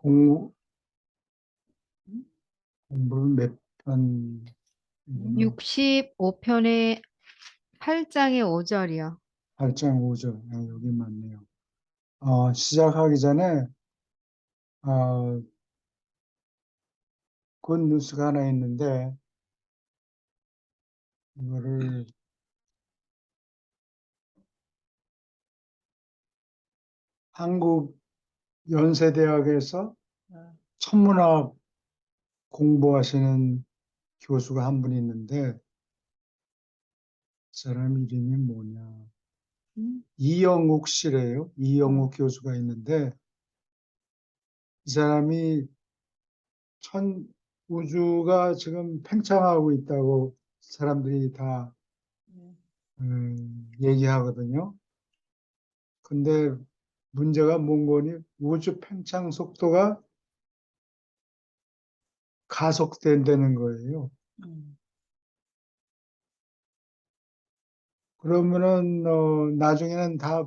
공, 공부를 몇 편, 65편의 8장의 5절이요. 8장 5절. 여기 맞네요. 시작하기 전에, 굿 뉴스가 하나 있는데, 이거를 한국 연세대학에서 천문학 공부하시는 교수가 한 분 있는데, 그 사람 이름이 뭐냐. 이영욱 씨래요. 이영욱 교수가 있는데, 이 사람이 우주가 지금 팽창하고 있다고 사람들이 다 얘기하거든요. 근데 문제가 뭔 거니? 우주 팽창 속도가 가속된다는 거예요. 그러면은 나중에는 다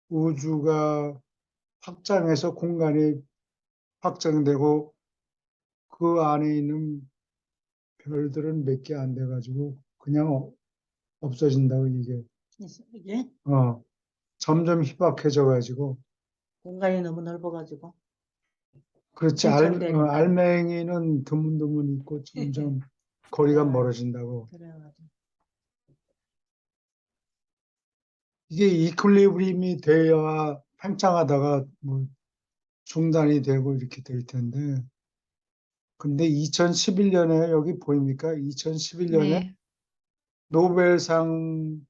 우주가 확장해서 공간이 확장되고 그 안에 있는 별들은 몇 개 안 돼가지고 그냥 없어진다고 이게 어, 점점 희박해져가지고 공간이 너무 넓어가지고 그렇지 팽창되니까. 알맹이는 드문드문 있고 점점 거리가 그래. 멀어진다고. 그래가지고 이게 이퀄리브리움이 돼야 팽창하다가 뭐 중단이 되고 이렇게 될 텐데. 근데 2011년에 여기 보입니까? 2011년에 네. 노벨상을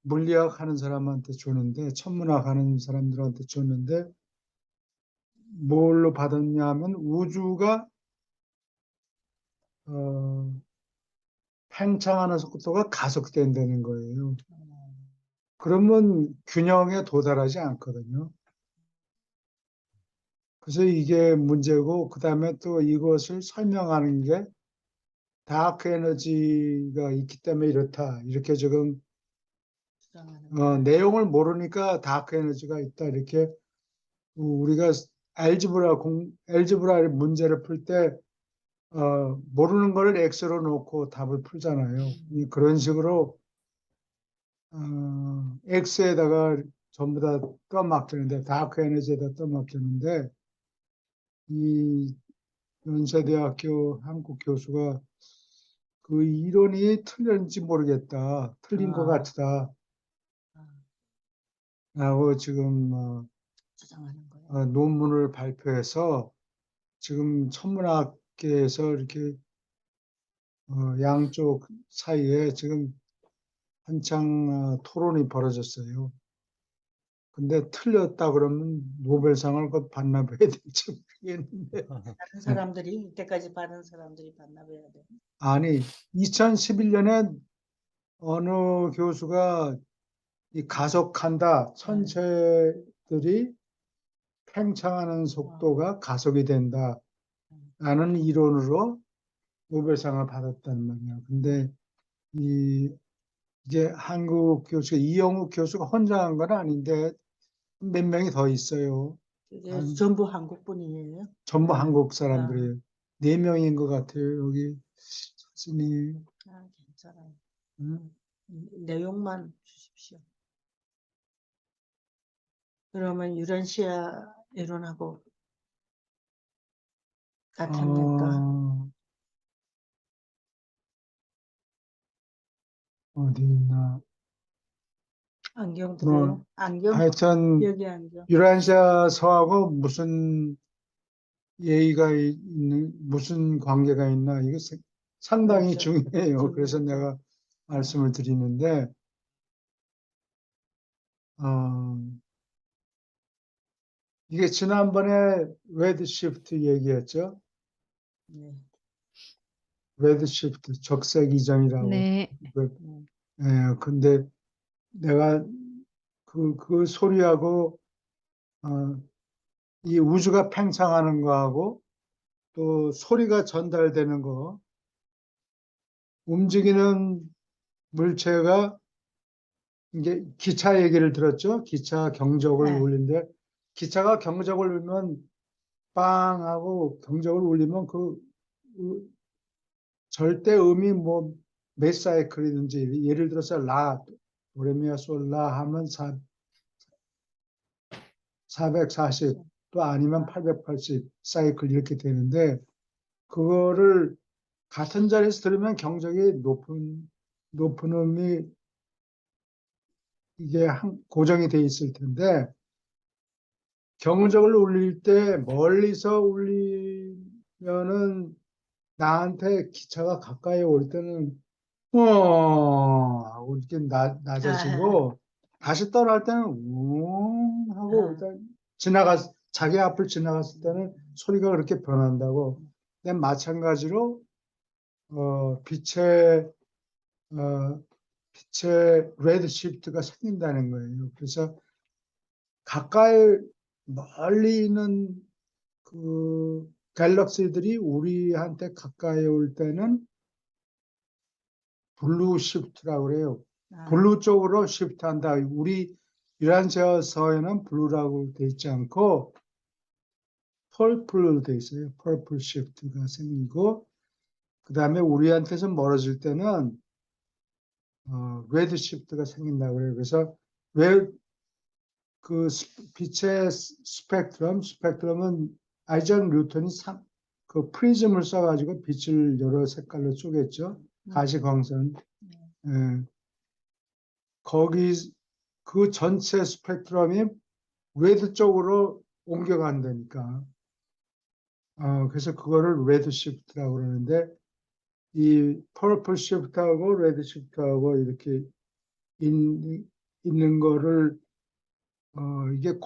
물리학 하는 사람한테 줬는데, 천문학 하는 사람들한테 줬는데, 뭘로 받았냐 하면 우주가 어, 팽창하는 속도가 가속된다는 거예요. 그러면 균형에 도달하지 않거든요. 그래서 이게 문제고, 그 다음에 또 이것을 설명하는 게 다크 에너지가 있기 때문에 이렇다. 이렇게 지금 주장하는 거야. 내용을 모르니까 다크 에너지가 있다. 이렇게 우리가 알지브라 문제를 풀 때 모르는 걸 X로 놓고 답을 풀잖아요. 그런 식으로 X에다가 전부 다 떠맡기는데 다크 에너지에다 떠맡기는데 이 연세대학교 한국 교수가 그 이론이 틀렸는지 모르겠다. 틀린 것 같다. 아, 라고 지금 주장하는 거야. 논문을 발표해서 지금 천문학계에서 이렇게 양쪽 사이에 지금 한창 토론이 벌어졌어요. 근데 틀렸다 그러면 노벨상을 그 반납해야 될지 모르겠는데. 다른 사람들이 이때까지 받은 사람들이 반납해야 돼. 아니, 2011년에 어느 교수가 이 가속한다. 천체들이 팽창하는 속도가 가속이 된다. 라는 이론으로 노벨상을 받았단 말이야. 근데 이게 한국 교수, 이영욱 교수가 혼자 한 건 아닌데 몇 명이 더 있어요. 이게 전부 한국 분이에요. 전부 한국 아, 사람들이에요. 4명인 것 같아요. 여기 사진이. 괜찮아요. 응? 내용만 주십시오. 그러면 유렌시아 이론하고 같습니까? 어디 있나. 안경 뭐, 들어요? 안경? 하여튼 여기 안경. 유란시아서하고 무슨 예의가 있는, 무슨 관계가 있나, 이거 상당히 그렇죠. 중요해요. 그래서 중요하죠. 내가 말씀을 드리는데, 이게 지난번에 레드시프트 얘기했죠? 네. 레드시프트, 적색 이전이라고. 네. 근데 내가 그 소리하고, 이 우주가 팽창하는 거하고, 또 소리가 전달되는 거, 움직이는 물체가 이제 기차 얘기를 들었죠. 기차 경적을 네. 울린데 기차가 경적을 울리면 빵 하고 경적을 울리면 절대 음이 뭐 몇 사이클이든지 예를 들어서 라 도레미아솔라 하면 440 또 아니면 880 사이클 이렇게 되는데 그거를 같은 자리에서 들으면 경적이 높은 음이 이게 고정이 돼 있을 텐데 경적을 울릴 때 멀리서 울리면은 나한테 기차가 가까이 올 때는 하고 이렇게 낮아지고 다시 떠날 때는 하고 일단 자기 앞을 지나갔을 때는 소리가 그렇게 변한다고. 근데 마찬가지로 빛의 어, 빛의 레드 시프트가 생긴다는 거예요. 그래서 가까이 멀리 있는 그 갤럭시들이 우리한테 가까이 올 때는 블루 시프트라고 그래요. 블루 쪽으로 시프트한다. 우리 이란시아서에는 블루라고 돼 있지 않고 펄플로 돼 있어요. 펄플 시프트가 생기고 그 다음에 우리한테서 멀어질 때는 레드 시프트가 생긴다고 그래요. 그래서 왜 그 빛의 스펙트럼은 아이작 뉴턴이 그 프리즘을 써가지고 빛을 여러 색깔로 쪼갰죠. 가시광선. 예. 거기 그 전체 스펙트럼이 레드 쪽으로 옮겨간다니까. 그래서 그거를 레드 시프트라고 그러는데 이 퍼플 시프트하고 레드 시프트하고 이렇게 있는 거를 이게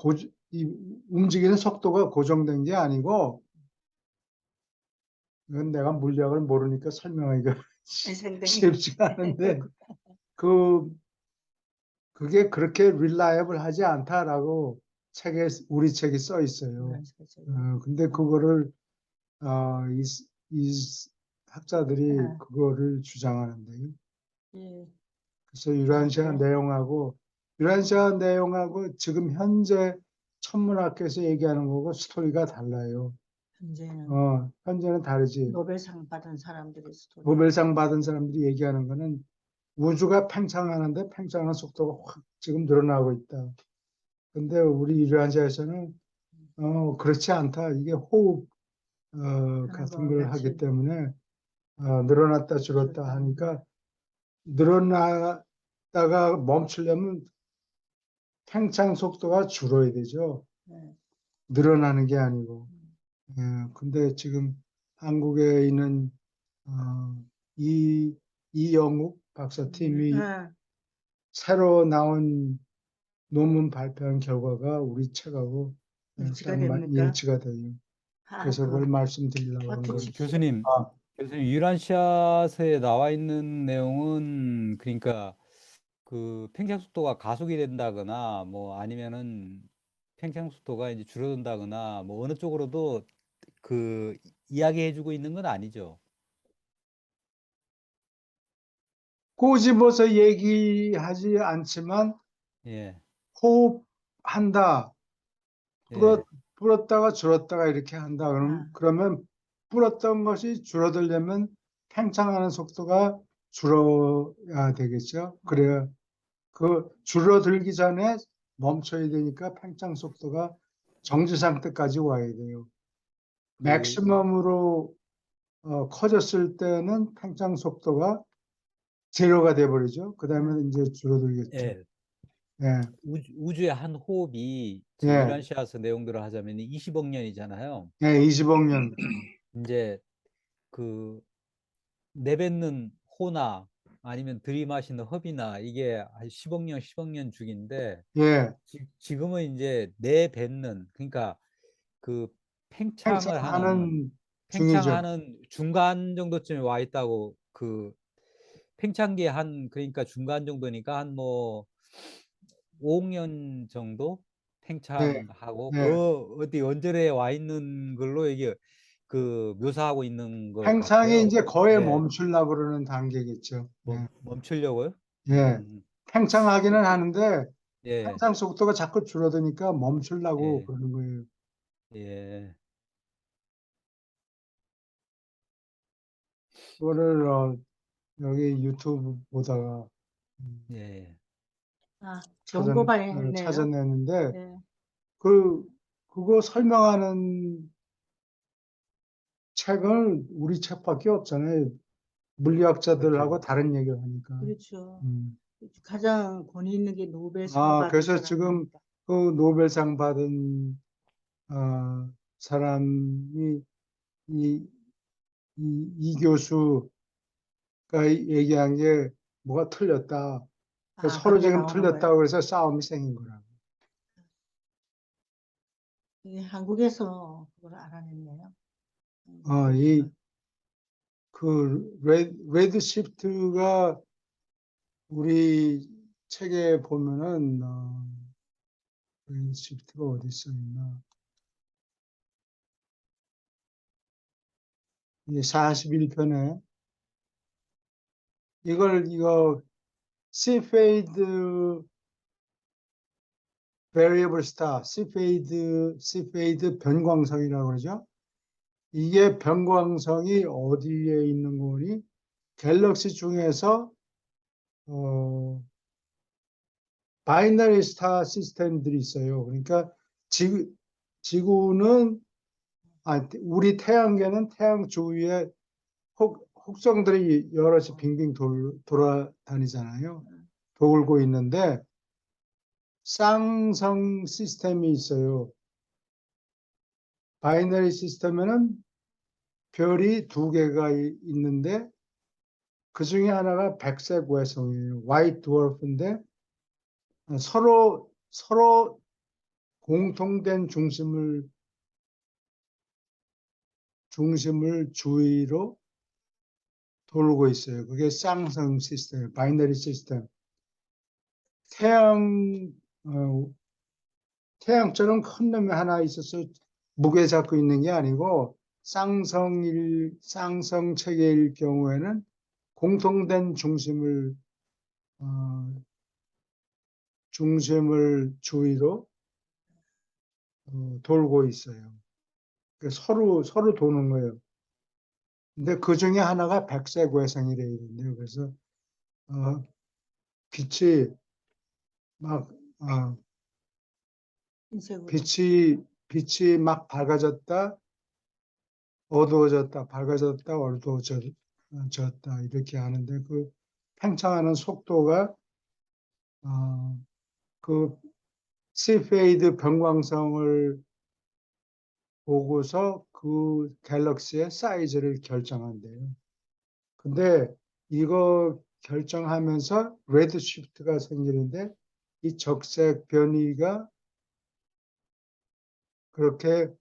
이 움직이는 속도가 고정된 게 아니고 이건 내가 물리학을 모르니까 설명하기가 쉽지가 않은데 그게 그렇게 reliable 하지 않다라고 우리 책에 써 있어요. 근데 그거를 이 학자들이 그거를 주장하는데요. 그래서 유란시아 내용하고 지금 현재 천문학에서 얘기하는 거고 스토리가 달라요. 현재는 다르지. 노벨상 받은 사람들의 스토리. 노벨상 받은 사람들이 얘기하는 거는 우주가 팽창하는데 팽창하는 속도가 확 지금 늘어나고 있다. 근데 우리 유란시아에서는 그렇지 않다. 이게 호흡 같은 걸 하기 때문에 늘어났다 줄었다 하니까 늘어났다가 멈추려면 팽창 속도가 줄어야 되죠. 늘어나는 게 아니고. 근데 지금 한국에 있는 이영욱 박사팀이 새로 나온 논문 발표한 결과가 우리 책하고 일치가 됩니까? 일치가 돼요. 그래서 그걸 말씀드리려고 하는 거예요. 교수님, 유란시아서에 나와 있는 내용은 그러니까 그 팽창 속도가 가속이 된다거나 뭐 아니면은 팽창 속도가 이제 줄어든다거나 뭐 어느 쪽으로도 그 이야기해주고 있는 건 아니죠. 꼬집어서 얘기하지 않지만 예, 호흡한다. 예. 불었다가 줄었다가 이렇게 한다. 그러면 불었던 것이 줄어들려면 팽창하는 속도가 줄어야 되겠죠. 그래야 그 줄어들기 전에 멈춰야 되니까 팽창 속도가 정지 상태까지 와야 돼요. 맥시멈으로 커졌을 때는 팽창 속도가 제로가 돼버리죠. 그 다음에 이제 줄어들겠죠. 예. 예, 우주의 한 호흡이 지금 예, 유란시아서 내용대로 하자면 20억 년이잖아요. 예, 20억 년. 이제 그 내뱉는 호나 아니면 들이마시는 흡이나 이게 한 10억 년, 10억 년 주기인데 예, 지금은 이제 내뱉는 그러니까 그 팽창하는 중이죠. 팽창하는 중간 정도쯤에 와 있다고 그 팽창기의 한 그러니까 중간 정도니까 한 뭐 5억 년 정도 예, 팽창하고 예. 그 어디 언저리에 와 있는 걸로 이게 그 묘사하고 있는 것 팽창이 같아요. 이제 거의 예, 멈추려고 그러는 단계겠죠. 예, 멈추려고요? 예. 팽창하기는 하는데 예, 팽창 속도가 자꾸 줄어드니까 멈추려고 예, 그러는 거예요. 예, 그거를 여기 유튜브 보다가 음, 예, 아, 좋은 거 많이 찾아, 했네요. 찾아내는데 네. 그거 설명하는 책은 우리 책밖에 없잖아요. 물리학자들하고 그렇죠. 다른 얘기를 하니까. 그렇죠. 음. 가장 권위 있는 게 노벨상 받은 그래서 지금 사람이니까. 그 노벨상 받은 사람이 이, 이 교수가 얘기한 게 뭐가 틀렸다. 그래서 아, 서로 그런 게 지금 나오는 거예요. 틀렸다고 그래서 싸움이 생긴 거라고. 이게 한국에서 그걸 알아냈네요. 어, 이, 레드 시프트가 우리 책에 보면은, 레드 시프트가 어디 써 있나. 이게 41편에 이거 시페이드 variable star, 시페이드 변광성이라고 그러죠. 이게 변광성이 어디에 있는 거니? 갤럭시 중에서 바이너리 스타 시스템들이 있어요. 그러니까 지구는 우리 태양계는 태양 주위에 혹성들이 여럿이 빙빙 돌아다니잖아요. 돌고 있는데 쌍성 시스템이 있어요. 바이너리 시스템에는 별이 두 개가 있는데 그 중에 하나가 백색 외성이에요. 화이트 드워프인데 서로 공통된 중심을 주위로 돌고 있어요. 그게 쌍성 시스템, 바이너리 시스템. 태양 어, 태양처럼 큰 놈이 하나 있어서 무게 잡고 있는 게 아니고 쌍성 체계일 경우에는 공통된 어, 중심을 주위로 돌고 있어요. 서로 도는 거예요. 근데 그 중에 하나가 백색 외성이래 있는데요. 그래서 어, 빛이 막 어, 흰색으로. 빛이 막 밝아졌다, 어두워졌다, 밝아졌다, 어두워졌다 이렇게 하는데 그 팽창하는 속도가 그 시페이드 변광성을 보고서 그 갤럭시의 사이즈를 결정한대요. 근데 이거 결정하면서 레드 시프트가 생기는데 이 적색 변이가 그렇게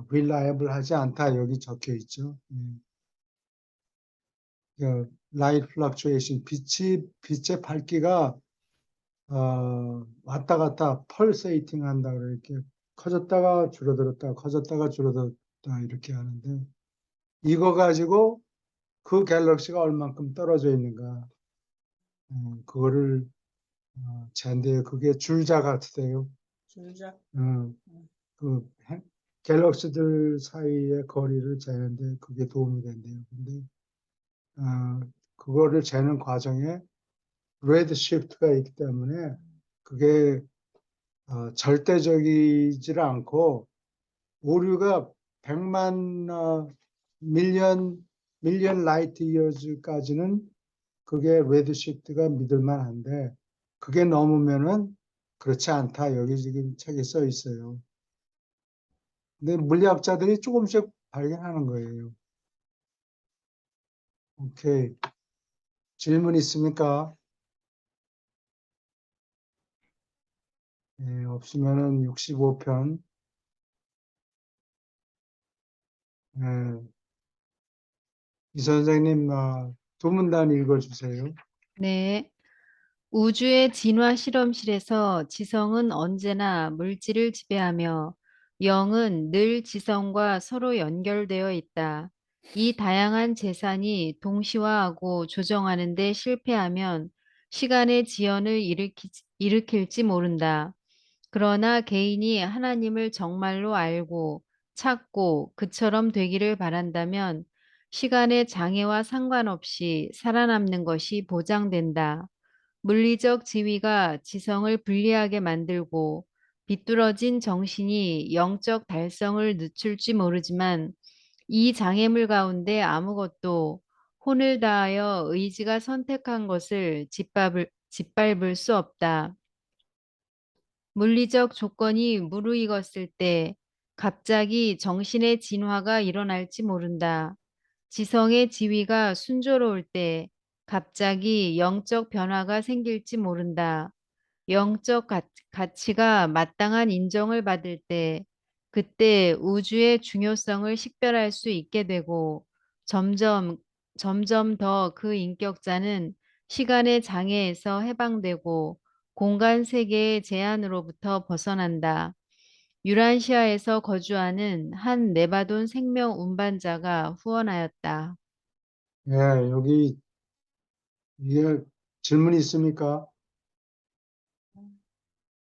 reliable 하지 않다 여기 적혀 있죠. light fluctuation 빛의 밝기가 왔다 갔다 펄세이팅 한다 이렇게 커졌다가 줄어들었다 커졌다가 줄어들었다 이렇게 하는데 이거 가지고 그 갤럭시가 얼만큼 떨어져 있는가 그거를 잰대요. 그게 줄자 같대요. 줄자. 그 갤럭시들 사이의 거리를 재는데 그게 도움이 된대요. 근데 그거를 재는 과정에 레드 시프트가 있기 때문에 그게 절대적이질 않고 오류가 100만 밀리언 라이트 이어즈까지는 그게 레드 시프트가 믿을만 한데 그게 넘으면은 그렇지 않다. 여기 지금 책에 써 있어요. 근데 물리학자들이 조금씩 발견하는 거예요. 오케이. 질문 있습니까? 예, 없으면은 65편. 예, 이 선생님, 두 문단 읽어주세요. 네. 우주의 진화 실험실에서 지성은 언제나 물질을 지배하며 영은 늘 지성과 서로 연결되어 있다. 이 다양한 재산이 동시화하고 조정하는 데 실패하면 시간의 지연을 일으킬지 모른다. 그러나 개인이 하나님을 정말로 알고 찾고 그처럼 되기를 바란다면 시간의 장애와 상관없이 살아남는 것이 보장된다. 물리적 지위가 지성을 불리하게 만들고 비뚤어진 정신이 영적 달성을 늦출지 모르지만 이 장애물 가운데 아무것도 혼을 다하여 의지가 선택한 것을 짓밟을 수 없다. 물리적 조건이 무르익었을 때 갑자기 정신의 진화가 일어날지 모른다. 지성의 지위가 순조로울 때 갑자기 영적 변화가 생길지 모른다. 영적 가치가 마땅한 인정을 받을 때 그때 우주의 중요성을 식별할 수 있게 되고 점점 더 그 인격자는 시간의 장애에서 해방되고 공간 세계의 제한으로부터 벗어난다. 유란시아에서 거주하는 한 네바돈 생명 운반자가 후원하였다. 예, 여기 이게 질문 있습니까?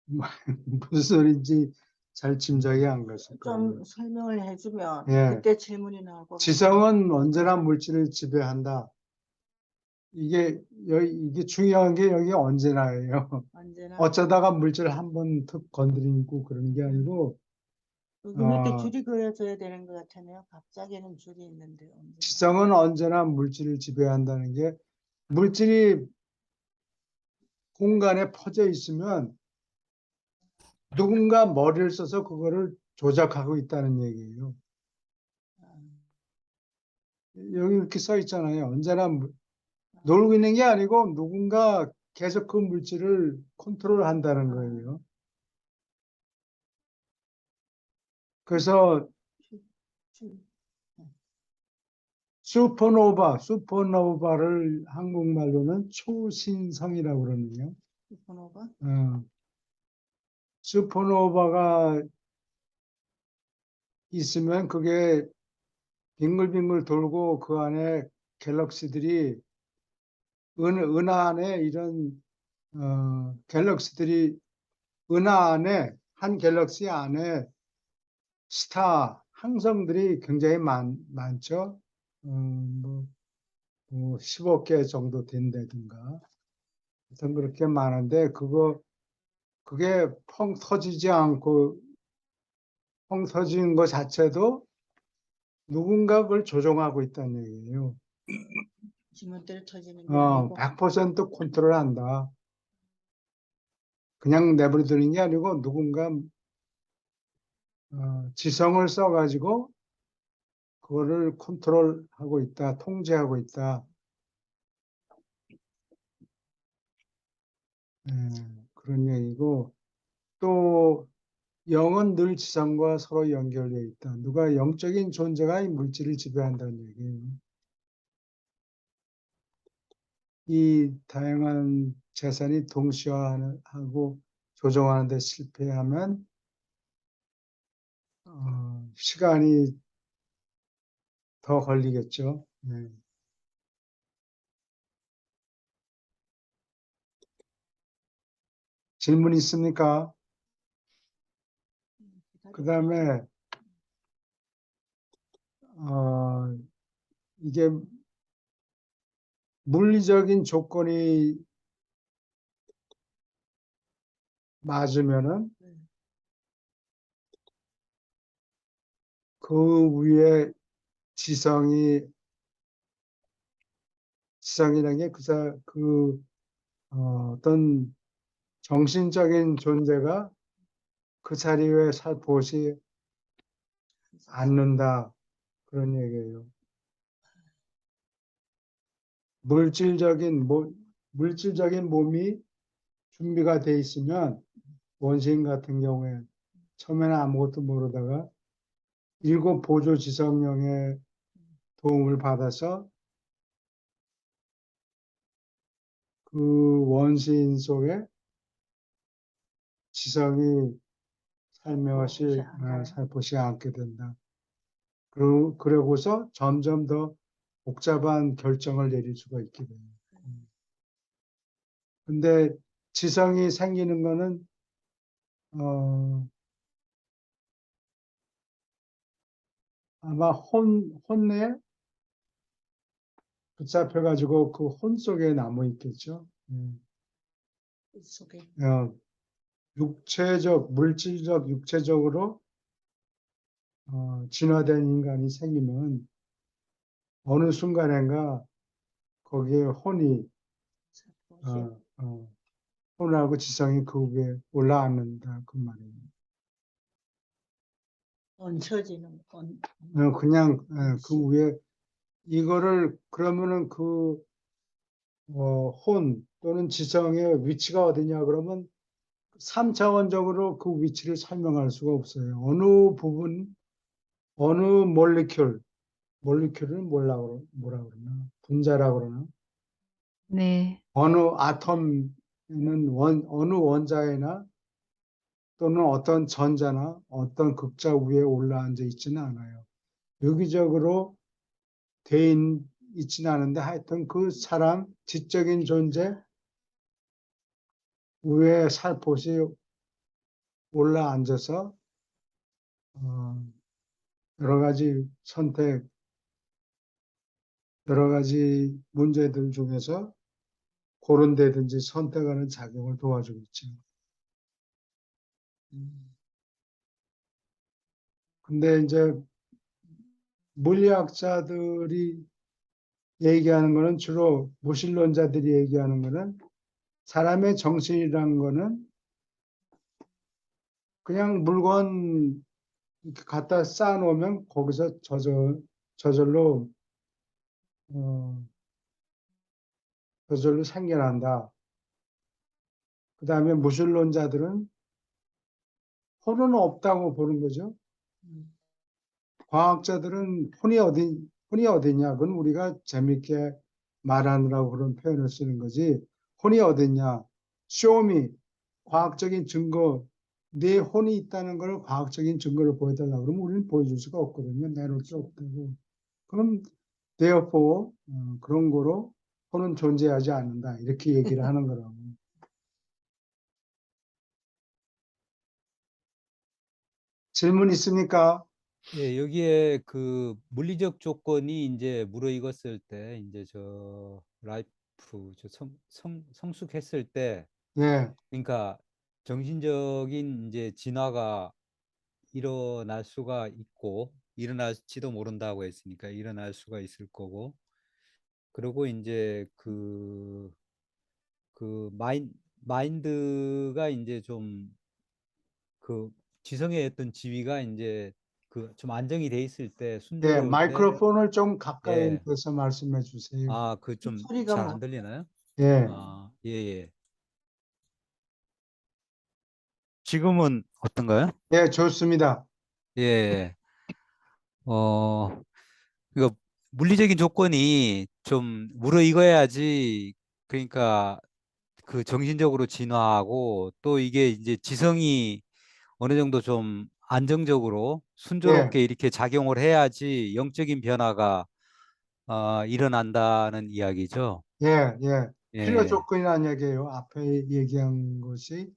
무슨 소리인지 잘 짐작이 안 갔을 거예요. 좀 설명을 해주면 예. 그때 질문이 나올 것 같아요. 지성은 언제나 물질을 지배한다. 이게 중요한 게 여기 언제나예요. 언제나 어쩌다가 물질 한 번 툭 건드리고 그러는 게 아니고, 여기 왜 이렇게 어, 줄이 그려져야 되는 것 같으네요. 갑자기는 줄이 있는데 언제나. 지성은 언제나 물질을 지배한다는 게, 물질이 공간에 퍼져 있으면 누군가 머리를 써서 그거를 조작하고 있다는 얘기예요. 여기 이렇게 써 있잖아요. 언제나 놀고 있는 게 아니고 누군가 계속 그 물질을 컨트롤한다는 거예요. 그래서 줄. 슈퍼노바를 한국말로는 초신성이라고 그러네요. 슈퍼노바? 슈퍼노바가 있으면 그게 빙글빙글 돌고 그 안에 갤럭시들이 은하 안에 이런 갤럭시들이 은하 안에 한 갤럭시 안에 스타 항성들이 굉장히 많죠. 뭐 10억 개 정도 된다든가. 하여튼 그렇게 많은데 그게 펑 터지지 않고 펑 터진 것 자체도 누군가 그걸 조종하고 있다는 얘기예요. 지멋대로 터지는 게 아니고 100% 컨트롤한다. 그냥 내버려두는 게 아니고 누군가 지성을 써가지고 그거를 컨트롤하고 있다, 통제하고 있다. 그런 얘기고, 또 영은 늘 지성과 서로 연결되어 있다. 누가 영적인 존재가 이 물질을 지배한다는 얘기예요. 이 다양한 재산이 동시화하고 조정하는 데 실패하면 시간이 더 걸리겠죠. 네. 질문 있습니까? 그 다음에 이게 물리적인 조건이 맞으면은 그 위에 지성이라는 게 어떤 정신적인 존재가 그 자리에 살포시 않는다. 그런 얘기예요. 물질적인 몸이 준비가 돼 있으면 원시인 같은 경우에 처음에는 아무것도 모르다가 7 보조 지성령의 도움을 받아서 그 원시인 속에 지성이 살포시 않게 된다. 그러고서 점점 더 복잡한 결정을 내릴 수가 있게 됩니다. 근데 지성이 생기는 거는 어, 아마 혼내에 붙잡혀가지고 그 혼 속에 남아 있겠죠. 속에 어, 물질적, 육체적으로 진화된 인간이 생기면 어느 순간인가 거기에 살포시 혼하고 지성이 그 위에 올라앉는다 그 말이에요. 얹혀지는 그냥 그 위에 이거를 그러면은 혼 또는 지성의 위치가 어디냐 그러면 3차원적으로 그 위치를 설명할 수가 없어요. 어느 부분, 어느 몰리큘을 뭐라 그러나, 분자라 그러나, 네. 어느 아톰에는 어느 원자에나 또는 어떤 전자나 어떤 극자 위에 올라앉아 있지는 않아요. 유기적으로 있지는 않은데 하여튼 그 사람, 지적인 존재 위에 살포시 올라앉아서 어, 여러 가지 여러 가지 문제들 중에서 고른 데든지 선택하는 작용을 도와주고 있죠. 근데 이제 물리학자들이 얘기하는 거는 주로 무신론자들이 얘기하는 거는 사람의 정신이라는 거는 그냥 물건 이렇게 갖다 쌓아놓으면 거기서 저절로 어, 저절로 생겨난다. 그 다음에 무신론자들은 혼은 없다고 보는 거죠. 과학자들은 혼이 어디냐? 그건 우리가 재밌게 말하느라고 그런 표현을 쓰는 거지. 혼이 어딨냐? 쇼미, 과학적인 증거, 내 혼이 있다는 걸 과학적인 증거를 보여달라고 그러면 우리는 보여줄 수가 없거든요. 내놓을 게 없다고. 그럼 therefore 그런 거로 혼은 존재하지 않는다. 이렇게 얘기를 하는 거라고. 질문 있습니까? 예, 여기에 그 물리적 조건이 이제 무르익었을 때, 이제 저 라이프, 성숙했을 때, 예, 그러니까 정신적인 이제 진화가 일어날 수가 있고, 일어날지도 모른다고 했으니까 일어날 수가 있을 거고, 그리고 이제 마인드가 이제 좀 그 지성의 어떤 지위가 이제 그 좀 안정이 돼 있을 때, 예, 순조로울 때, 마이크로폰을 좀 가까이 예, 대서 말씀해 주세요. 그 좀 소리가 잘 뭐 안 들리나요? 예, 예, 예. 지금은 어떤가요? 예, 좋습니다. 예. 이거 물리적인 조건이 좀 무르익어야지, 그러니까 그 정신적으로 진화하고, 또 이게 이제 지성이 어느 정도 좀 안정적으로 예, 순조롭게 이렇게 작용을 해야지 영적인 변화가 일어난다는 이야기죠. 예, 예. 필요 예. 조건이라는 얘기예요. 앞에 얘기한 것이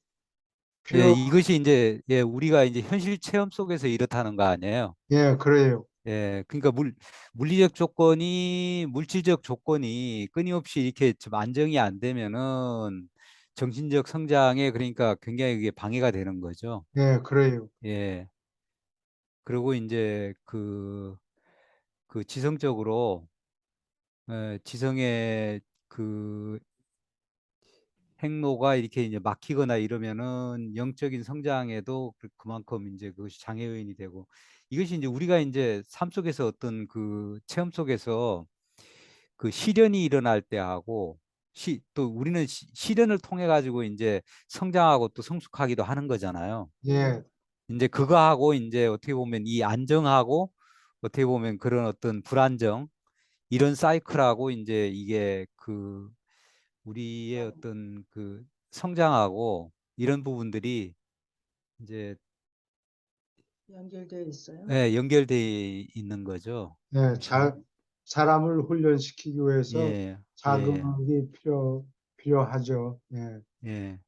예, 필요, 이것이 이제 우리가 이제 현실 체험 속에서 이렇다는 거 아니에요. 예, 그래요. 예, 그러니까 물리적 조건이, 물질적 조건이 끊임없이 이렇게 좀 안정이 안 되면은 정신적 성장에, 그러니까 굉장히 그게 방해가 되는 거죠. 예, 그래요. 예. 그리고 이제 그 지성적으로, 지성의 그 행로가 이렇게 이제 막히거나 이러면은 영적인 성장에도 그만큼 이제 그것이 장애 요인이 되고, 이것이 이제 우리가 이제 삶 속에서 어떤 그 체험 속에서 그 시련이 일어날 때하고, 또 우리는 시련을 통해 가지고 이제 성장하고 또 성숙하기도 하는 거잖아요. 예, 이제 그거하고 이제 어떻게 보면 이 안정하고, 어떻게 보면 그런 어떤 불안정, 이런 사이클하고 이제 이게 우리의 어떤 그 성장하고 이런 부분들이 이제 연결되어 있어요. 연결돼 있는 거죠. 예, 사람을 훈련시키기 위해서 예, 예, 자극이 필요하죠. 예. 예.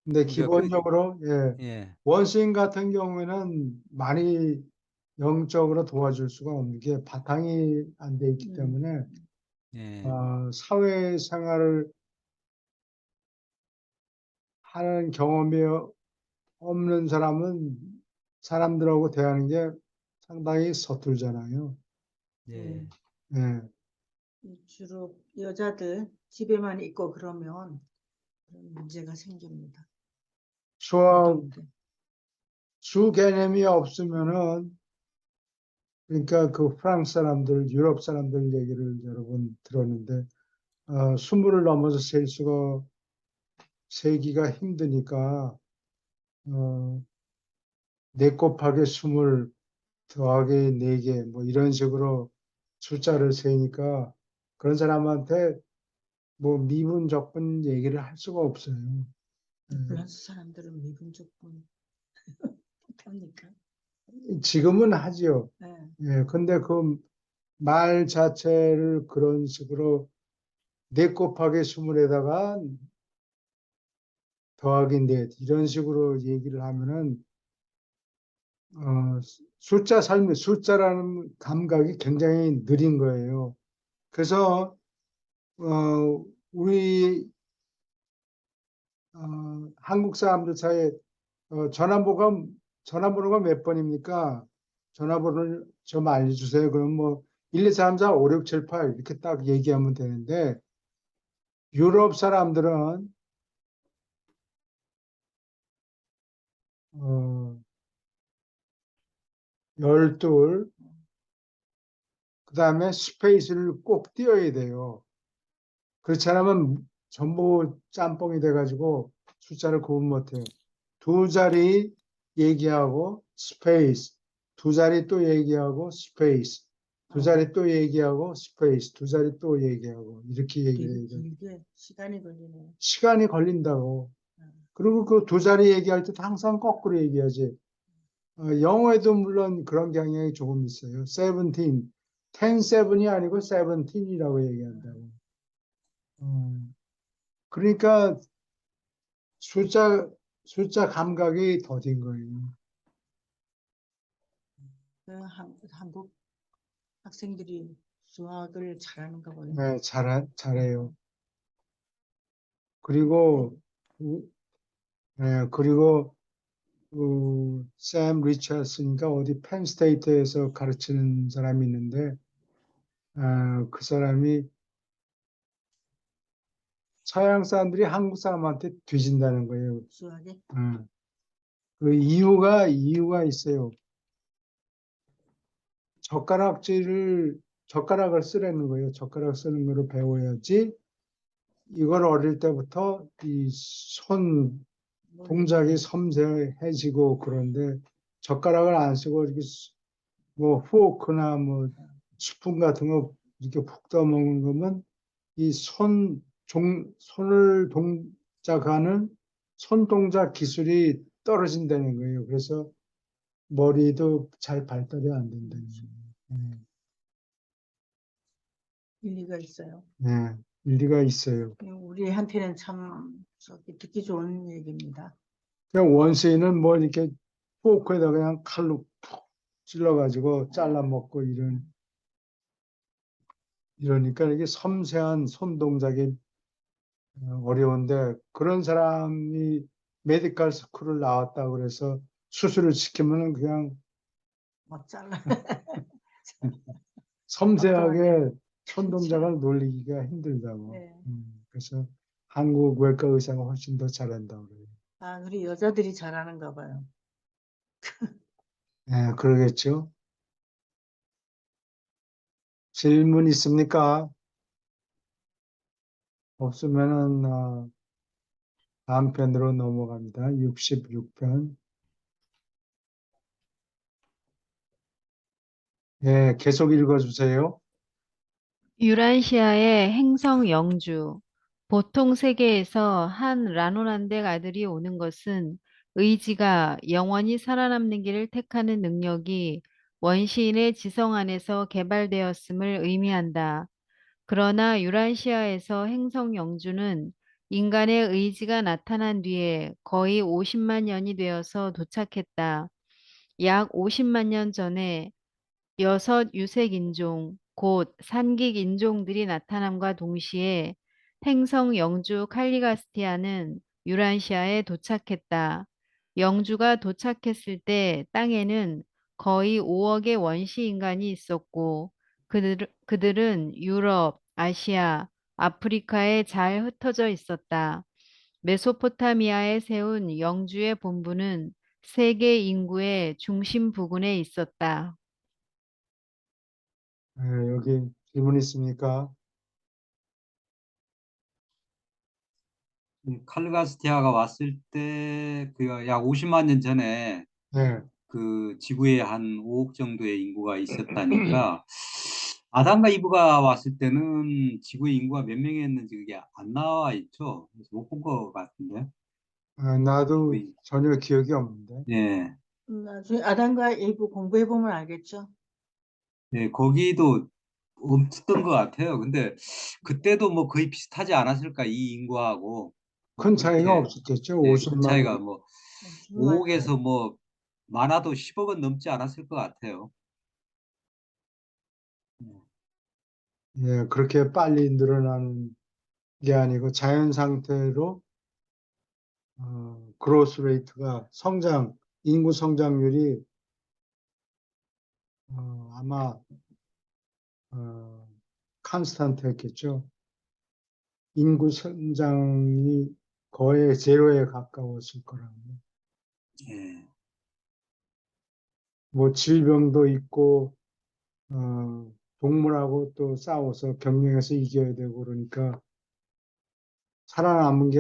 근데 그러니까 그, 기본적으로 예. 예, 원시인 같은 경우에는 많이 영적으로 도와줄 수가 없는 게 바탕이 안 돼 있기 때문에 예, 사회생활을 하는 경험이 없는 사람은 사람들하고 대하는 게 상당히 서툴잖아요. 예, 예. 주로 여자들 집에만 있고 그러면 그런 문제가 생깁니다. 수학, 노동들. 수 개념이 없으면은 그러니까 그 프랑스 사람들, 유럽 사람들 얘기를 여러 번 들었는데 스물을 넘어서 세기가 힘드니까 네 곱하기 스물 더하기 네 개 뭐 이런 식으로 숫자를 세니까 그런 사람한테 뭐 미분 적분 얘기를 할 수가 없어요. 프랑스 사람들은 미분적분 못합니까? 지금은 하지요. 네. 예, 근데 그 말 자체를 그런 식으로 네 곱하기 스물에다가 더하기 넷 이런 식으로 얘기를 하면은 숫자라는 감각이 굉장히 느린 거예요. 그래서 우리 한국 사람들 사이에 전화번호가 몇 번입니까? 전화번호를 좀 알려주세요. 그럼 뭐 1, 2, 3, 4, 5, 6, 7, 8 이렇게 딱 얘기하면 되는데 유럽 사람들은 어, 12, 그 다음에 스페이스를 꼭 띄어야 돼요. 그렇지 않으면 전부 짬뽕이 돼가지고 숫자를 구분 못해요. 두 자리 얘기하고 스페이스, 두 자리 또 얘기하고 스페이스, 두 자리 또 얘기하고 스페이스, 두 자리 또 얘기하고 이렇게 얘기를 되게 해야 돼요. 길게 시간이 걸리네요. 시간이 걸린다고. 아, 그리고 그 두 자리 얘기할 때 항상 거꾸로 얘기하지. 영어에도 물론 그런 경향이 조금 있어요. 17, 7이 아니고 17이라고 얘기한다고. 그러니까 숫자, 숫자 감각이 더딘 거예요. 한국 학생들이 수학을 잘하는가 봐요. 네, 잘해요. 그리고, 그리고, 샘 리처슨인가 어디 펜스테이트에서 가르치는 사람이 있는데, 그 사람이 서양 사람들이 한국 사람한테 뒤진다는 거예요. 수학에 그 이유가 있어요. 젓가락을 쓰라는 거예요. 젓가락 쓰는 거를 배워야지 이걸 어릴 때부터 이 손 동작이 섬세해지고 그런데 젓가락을 안 쓰고 이렇게 뭐 포크나 뭐 스푼 같은 거 이렇게 푹 떠먹는 거면 이 손을 동작하는 손 동작 기술이 떨어진다는 거예요. 그래서 머리도 잘 발달이 안 된다는 거예요. 일리가 있어요. 네, 일리가 있어요. 우리한테는 참 듣기 좋은 얘기입니다. 그냥 원시인은 뭐 이렇게 포크에다 그냥 칼로 푹 찔러가지고 잘라 먹고 이러니까 이게 섬세한 손 동작이 어려운데 그런 사람이 메디컬 스쿨을 나왔다 그래서 수술을 시키면은 그냥 막 잘라. 섬세하게 손 그렇죠. 동작을 놀리기가 힘들다고. 네. 그래서 한국 외과 의사가 훨씬 더 잘한다고 그래요. 우리 여자들이 잘하는가 봐요. 네, 그러겠죠. 질문 있습니까? 없으면은 다음 편으로 넘어갑니다. 66편. 예, 계속 읽어주세요. 유란시아의 행성 영주. 보통 세계에서 한 라노란덱 아들이 오는 것은 의지가 영원히 살아남는 길을 택하는 능력이 원시인의 지성 안에서 개발되었음을 의미한다. 그러나 유란시아에서 행성 영주는 인간의 의지가 나타난 뒤에 거의 50만 년이 되어서 도착했다. 약 50만 년 전에 여섯 유색 인종, 곧 산객 인종들이 나타남과 동시에 행성 영주 칼리가스티아는 유란시아에 도착했다. 영주가 도착했을 때 땅에는 거의 5억의 원시 인간이 있었고 그들은 유럽, 아시아, 아프리카에 잘 흩어져 있었다. 메소포타미아에 세운 영주의 본부는 세계 인구의 중심 부근에 있었다. 여기 질문 있습니까? 칼르가스티아가 왔을 때 그 약 50만 년 전에 네. 그 지구에 한 5억 정도의 인구가 있었다니까 아담과 이브가 왔을 때는 지구의 인구가 몇 명이었는지 그게 안 나와 있죠. 그래서 못 본 것 같은데. 나도 지구의- 전혀 기억이 없는데. 예. 나중에 아담과 이브 공부해 보면 알겠죠. 예, 거기도 없었던 것 같아요. 근데 그때도 뭐 거의 비슷하지 않았을까, 이 인구하고. 뭐 큰 차이가 그렇게, 없었겠죠. 예, 큰 50만 차이가 원. 뭐 정말 5억에서 뭐 많아도 10억은 넘지 않았을 것 같아요. 예, 그렇게 빨리 늘어나는 게 아니고 자연 상태로 그로스 레이트가 인구 성장률이 아마 컨스탄트였겠죠. 인구 성장이 거의 제로에 가까웠을 거라고. 예. 뭐 질병도 있고 동물하고 또 싸워서 경쟁해서 이겨야 되고 그러니까 살아남은 게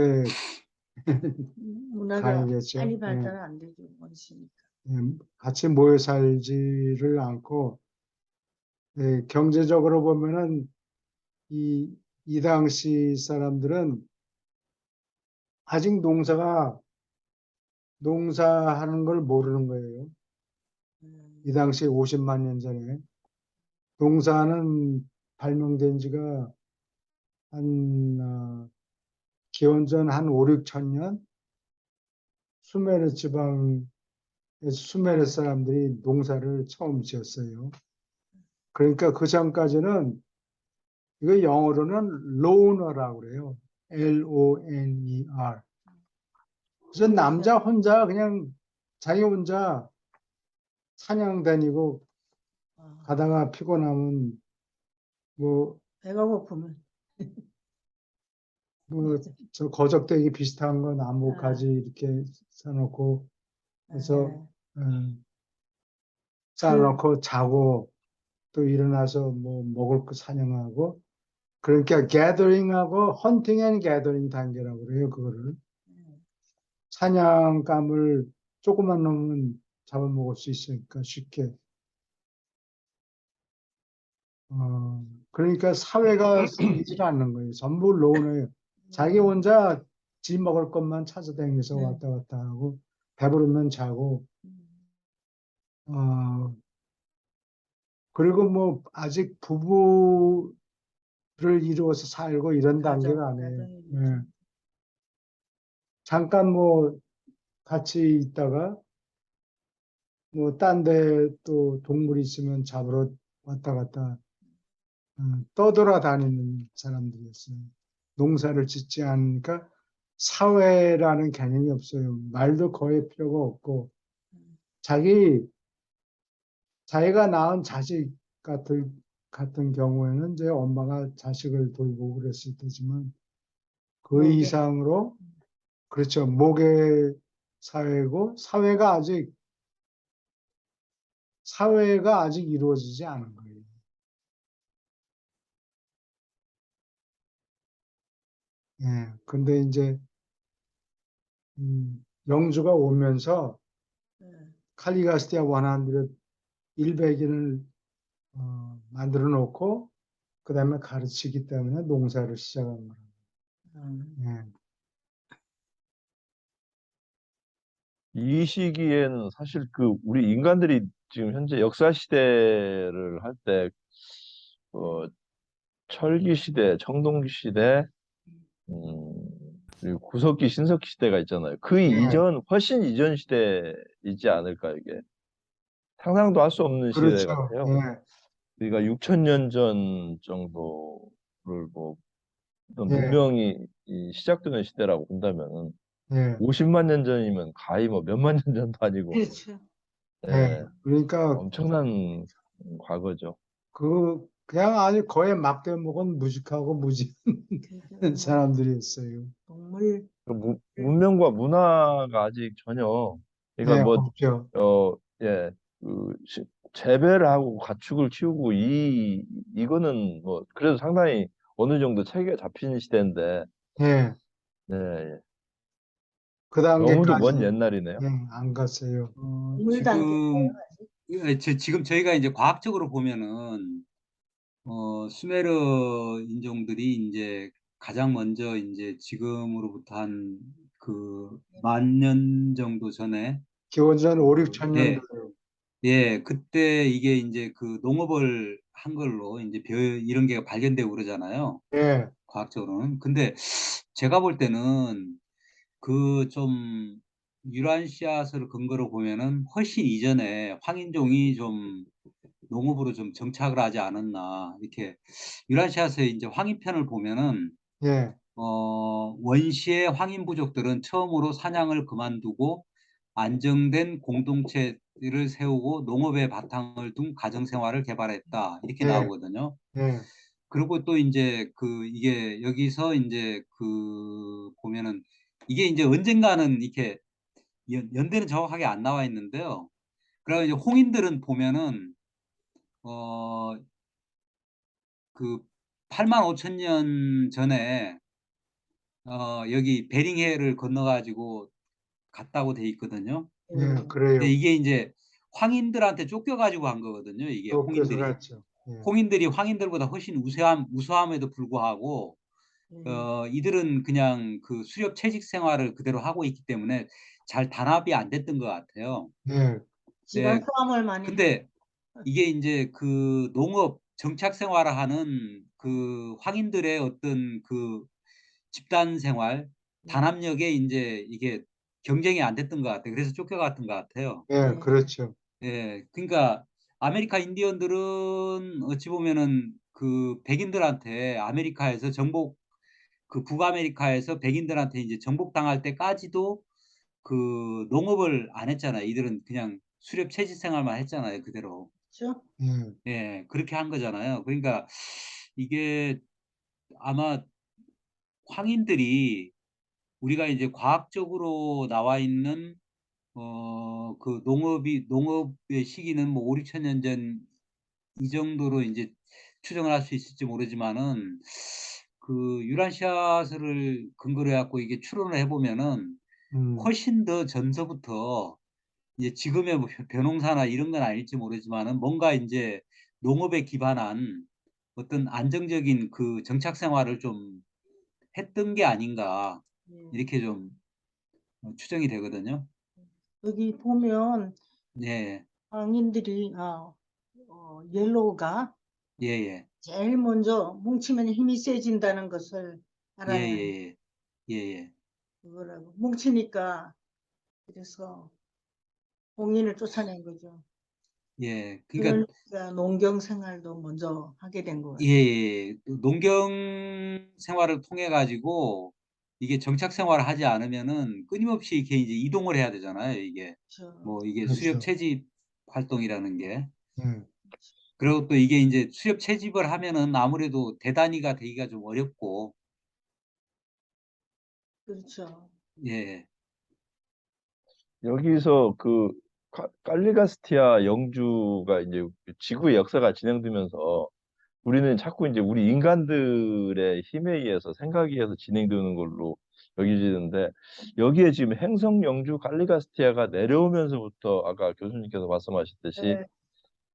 문화가 다행이겠죠. 빨리 예. 발달 안 되죠. 원시니까. 예, 같이 모여 살지를 않고 예, 경제적으로 보면은 이 당시 사람들은 아직 농사하는 걸 모르는 거예요. 이 당시에 50만 년 전에 농사는 발명된 지가 기원전 한 5, 6천 년 수메르 지방에서 수메르 사람들이 농사를 처음 지었어요. 그러니까 그 전까지는 이거 영어로는 loner라고 그래요. Loner. 그래서 남자 혼자 그냥 자기 혼자 사냥 다니고 아, 가다가 피곤하면 뭐 배가 고프면 저 거적대기 비슷한 거 나무 아. 가지 이렇게 사놓고 그래서 예. 쌓아놓고 자고 또 일어나서 뭐 먹을 거 사냥하고 그러니까 gathering하고 hunting and gathering 단계라고 그래요. 그거를 사냥감을 조금만 넣으면 잡아먹을 수 있으니까 쉽게. 그러니까 사회가 생기질 않는 거예요. 전부 로너예요. 자기 혼자 지 먹을 것만 찾아다니면서 네. 왔다 갔다 하고 배부르면 자고 어, 그리고 뭐 아직 부부를 이루어서 살고 이런 단계가 아니에요. 예. 잠깐 뭐 같이 있다가 뭐 딴 데 또 동물이 있으면 잡으러 왔다 갔다 떠돌아다니는 사람들이었어요. 농사를 짓지 않으니까 사회라는 개념이 없어요. 말도 거의 필요가 없고 자기가 낳은 자식 같은 경우에는 이제 엄마가 자식을 돌보고 그랬을 테지만 그 모계. 이상으로 그렇죠. 모계 사회고 사회가 아직 이루어지지 않은 거예요. 예. 근데 이제 영주가 오면서 칼리가스티아 100인을 만들어 놓고 그다음에 가르치기 때문에 농사를 시작한 거예요. 예. 이 시기에는 사실 그 우리 인간들이 지금 현재 역사 시대를 할 때, 철기 시대, 청동기 시대, 그리고 구석기, 신석기 시대가 있잖아요. 그 예, 훨씬 이전 시대이지 않을까, 이게. 상상도 할 수 없는 시대 그렇죠. 같아요. 예, 그러니까 6,000년 전 정도를 뭐 어떤 예, 문명이 시작되는 시대라고 본다면은 예, 50만 년 전이면 가히 뭐 몇만 년 전도 아니고 그렇죠. 예. 예, 그러니까 엄청난 과거죠. 그냥 아주 거의 막대먹은 무식하고 무지한 그죠. 사람들이었어요. 동물 그 문명과 문화가 아직 전혀 그러니까 예, 뭐 없죠. 예, 재배를 하고 가축을 키우고 이거는 뭐 그래도 상당히 어느 정도 체계가 잡힌 시대인데 예, 예, 그 너무도 먼 단계까지 옛날이네요. 안 갔어요. 동물 단계인가요? 지금 저희가 이제 과학적으로 보면은 수메르 인종들이 이제 가장 먼저 이제 지금으로부터 한 그 10,000년 정도 전에 기원전 5, 그 6천 예, 년도요. 예, 그때 이게 이제 그 농업을 한 걸로 이제 이런 게 발견되고 그러잖아요. 예, 과학적으로는. 근데 제가 볼 때는 그 좀 유란시아스를 근거로 보면은 훨씬 이전에 황인종이 좀 농업으로 좀 정착을 하지 않았나. 이렇게 유란시아스의 이제 황인편을 보면은 예, 원시의 황인 부족들은 처음으로 사냥을 그만두고 안정된 공동체를 세우고 농업의 바탕을 둔 가정 생활을 개발했다. 이렇게 예, 나오거든요. 예, 그리고 또 이제 그 이게 여기서 이제 그 보면은 이게 이제 언젠가는 이렇게 연대는 정확하게 안 나와 있는데요. 그리고 이제 홍인들은 보면은 어 그 8만 5천 년 전에 여기 베링해를 건너가지고 갔다고 돼 있거든요. 예, 음, 근데 그래요. 이게 이제 황인들한테 쫓겨가지고 한 거거든요. 이게 쫓겨서 홍인들이. 갔죠. 예, 홍인들이 황인들보다 훨씬 우수함에도 불구하고 이들은 그냥 그 수렵 채식 생활을 그대로 하고 있기 때문에 잘 단합이 안 됐던 것 같아요. 예, 집안 네, 싸움을 많이 근데 이게 이제 그 농업 정착 생활을 하는 그 황인들의 어떤 그 집단 생활, 단합력에 이제 이게 경쟁이 안 됐던 것 같아요. 그래서 쫓겨갔던 것 같아요. 예, 그렇죠. 예, 그러니까 아메리카 인디언들은 어찌 보면은 그 백인들한테 아메리카에서 그 북아메리카에서 백인들한테 이제 정복당할 때까지도 그 농업을 안 했잖아요. 이들은 그냥 수렵 채집 생활만 했잖아요. 그대로. 그렇죠. 예, 예, 그렇게 한 거잖아요. 그러니까 이게 아마 황인들이 우리가 이제 과학적으로 나와 있는 그 농업의 시기는 뭐 5, 6천 년 전 이 정도로 이제 추정을 할 수 있을지 모르지만은 그 유란시아스를 근거로 해갖고 이게 추론을 해보면은 음, 훨씬 더 전서부터 이제 지금의 뭐 벼농사나 이런 건 아닐지 모르지만은 뭔가 이제 농업에 기반한 어떤 안정적인 그 정착 생활을 좀 했던 게 아닌가 예. 이렇게 좀 추정이 되거든요. 여기 보면 예, 황인들이 옐로우가 예, 예, 제일 먼저 뭉치면 힘이 세진다는 것을 예, 알아내는 예, 예, 예, 그거라고 뭉치니까 그래서 홍인을 쫓아낸 거죠. 예. 그러니까 그러니까 농경 생활도 먼저 하게 된 것 예, 같아요. 예. 농경 생활을 통해 가지고 이게 정착 생활을 하지 않으면은 끊임없이 이렇게 이제 이동을 해야 되잖아요. 이게 그렇죠. 뭐 이게 수렵 그렇죠. 채집 활동이라는 게. 예, 그리고 또 이게 이제 수렵 채집을 하면은 아무래도 대단위가 되기가 좀 어렵고, 그렇죠. 예, 여기서 그 깔리가스티아 영주가 이제 지구의 역사가 진행되면서 우리는 자꾸 이제 우리 인간들의 힘에 의해서 생각에 의해서 진행되는 걸로 여겨지는데 여기에 지금 행성 영주 갈리가스티아가 내려오면서부터 아까 교수님께서 말씀하셨듯이 네,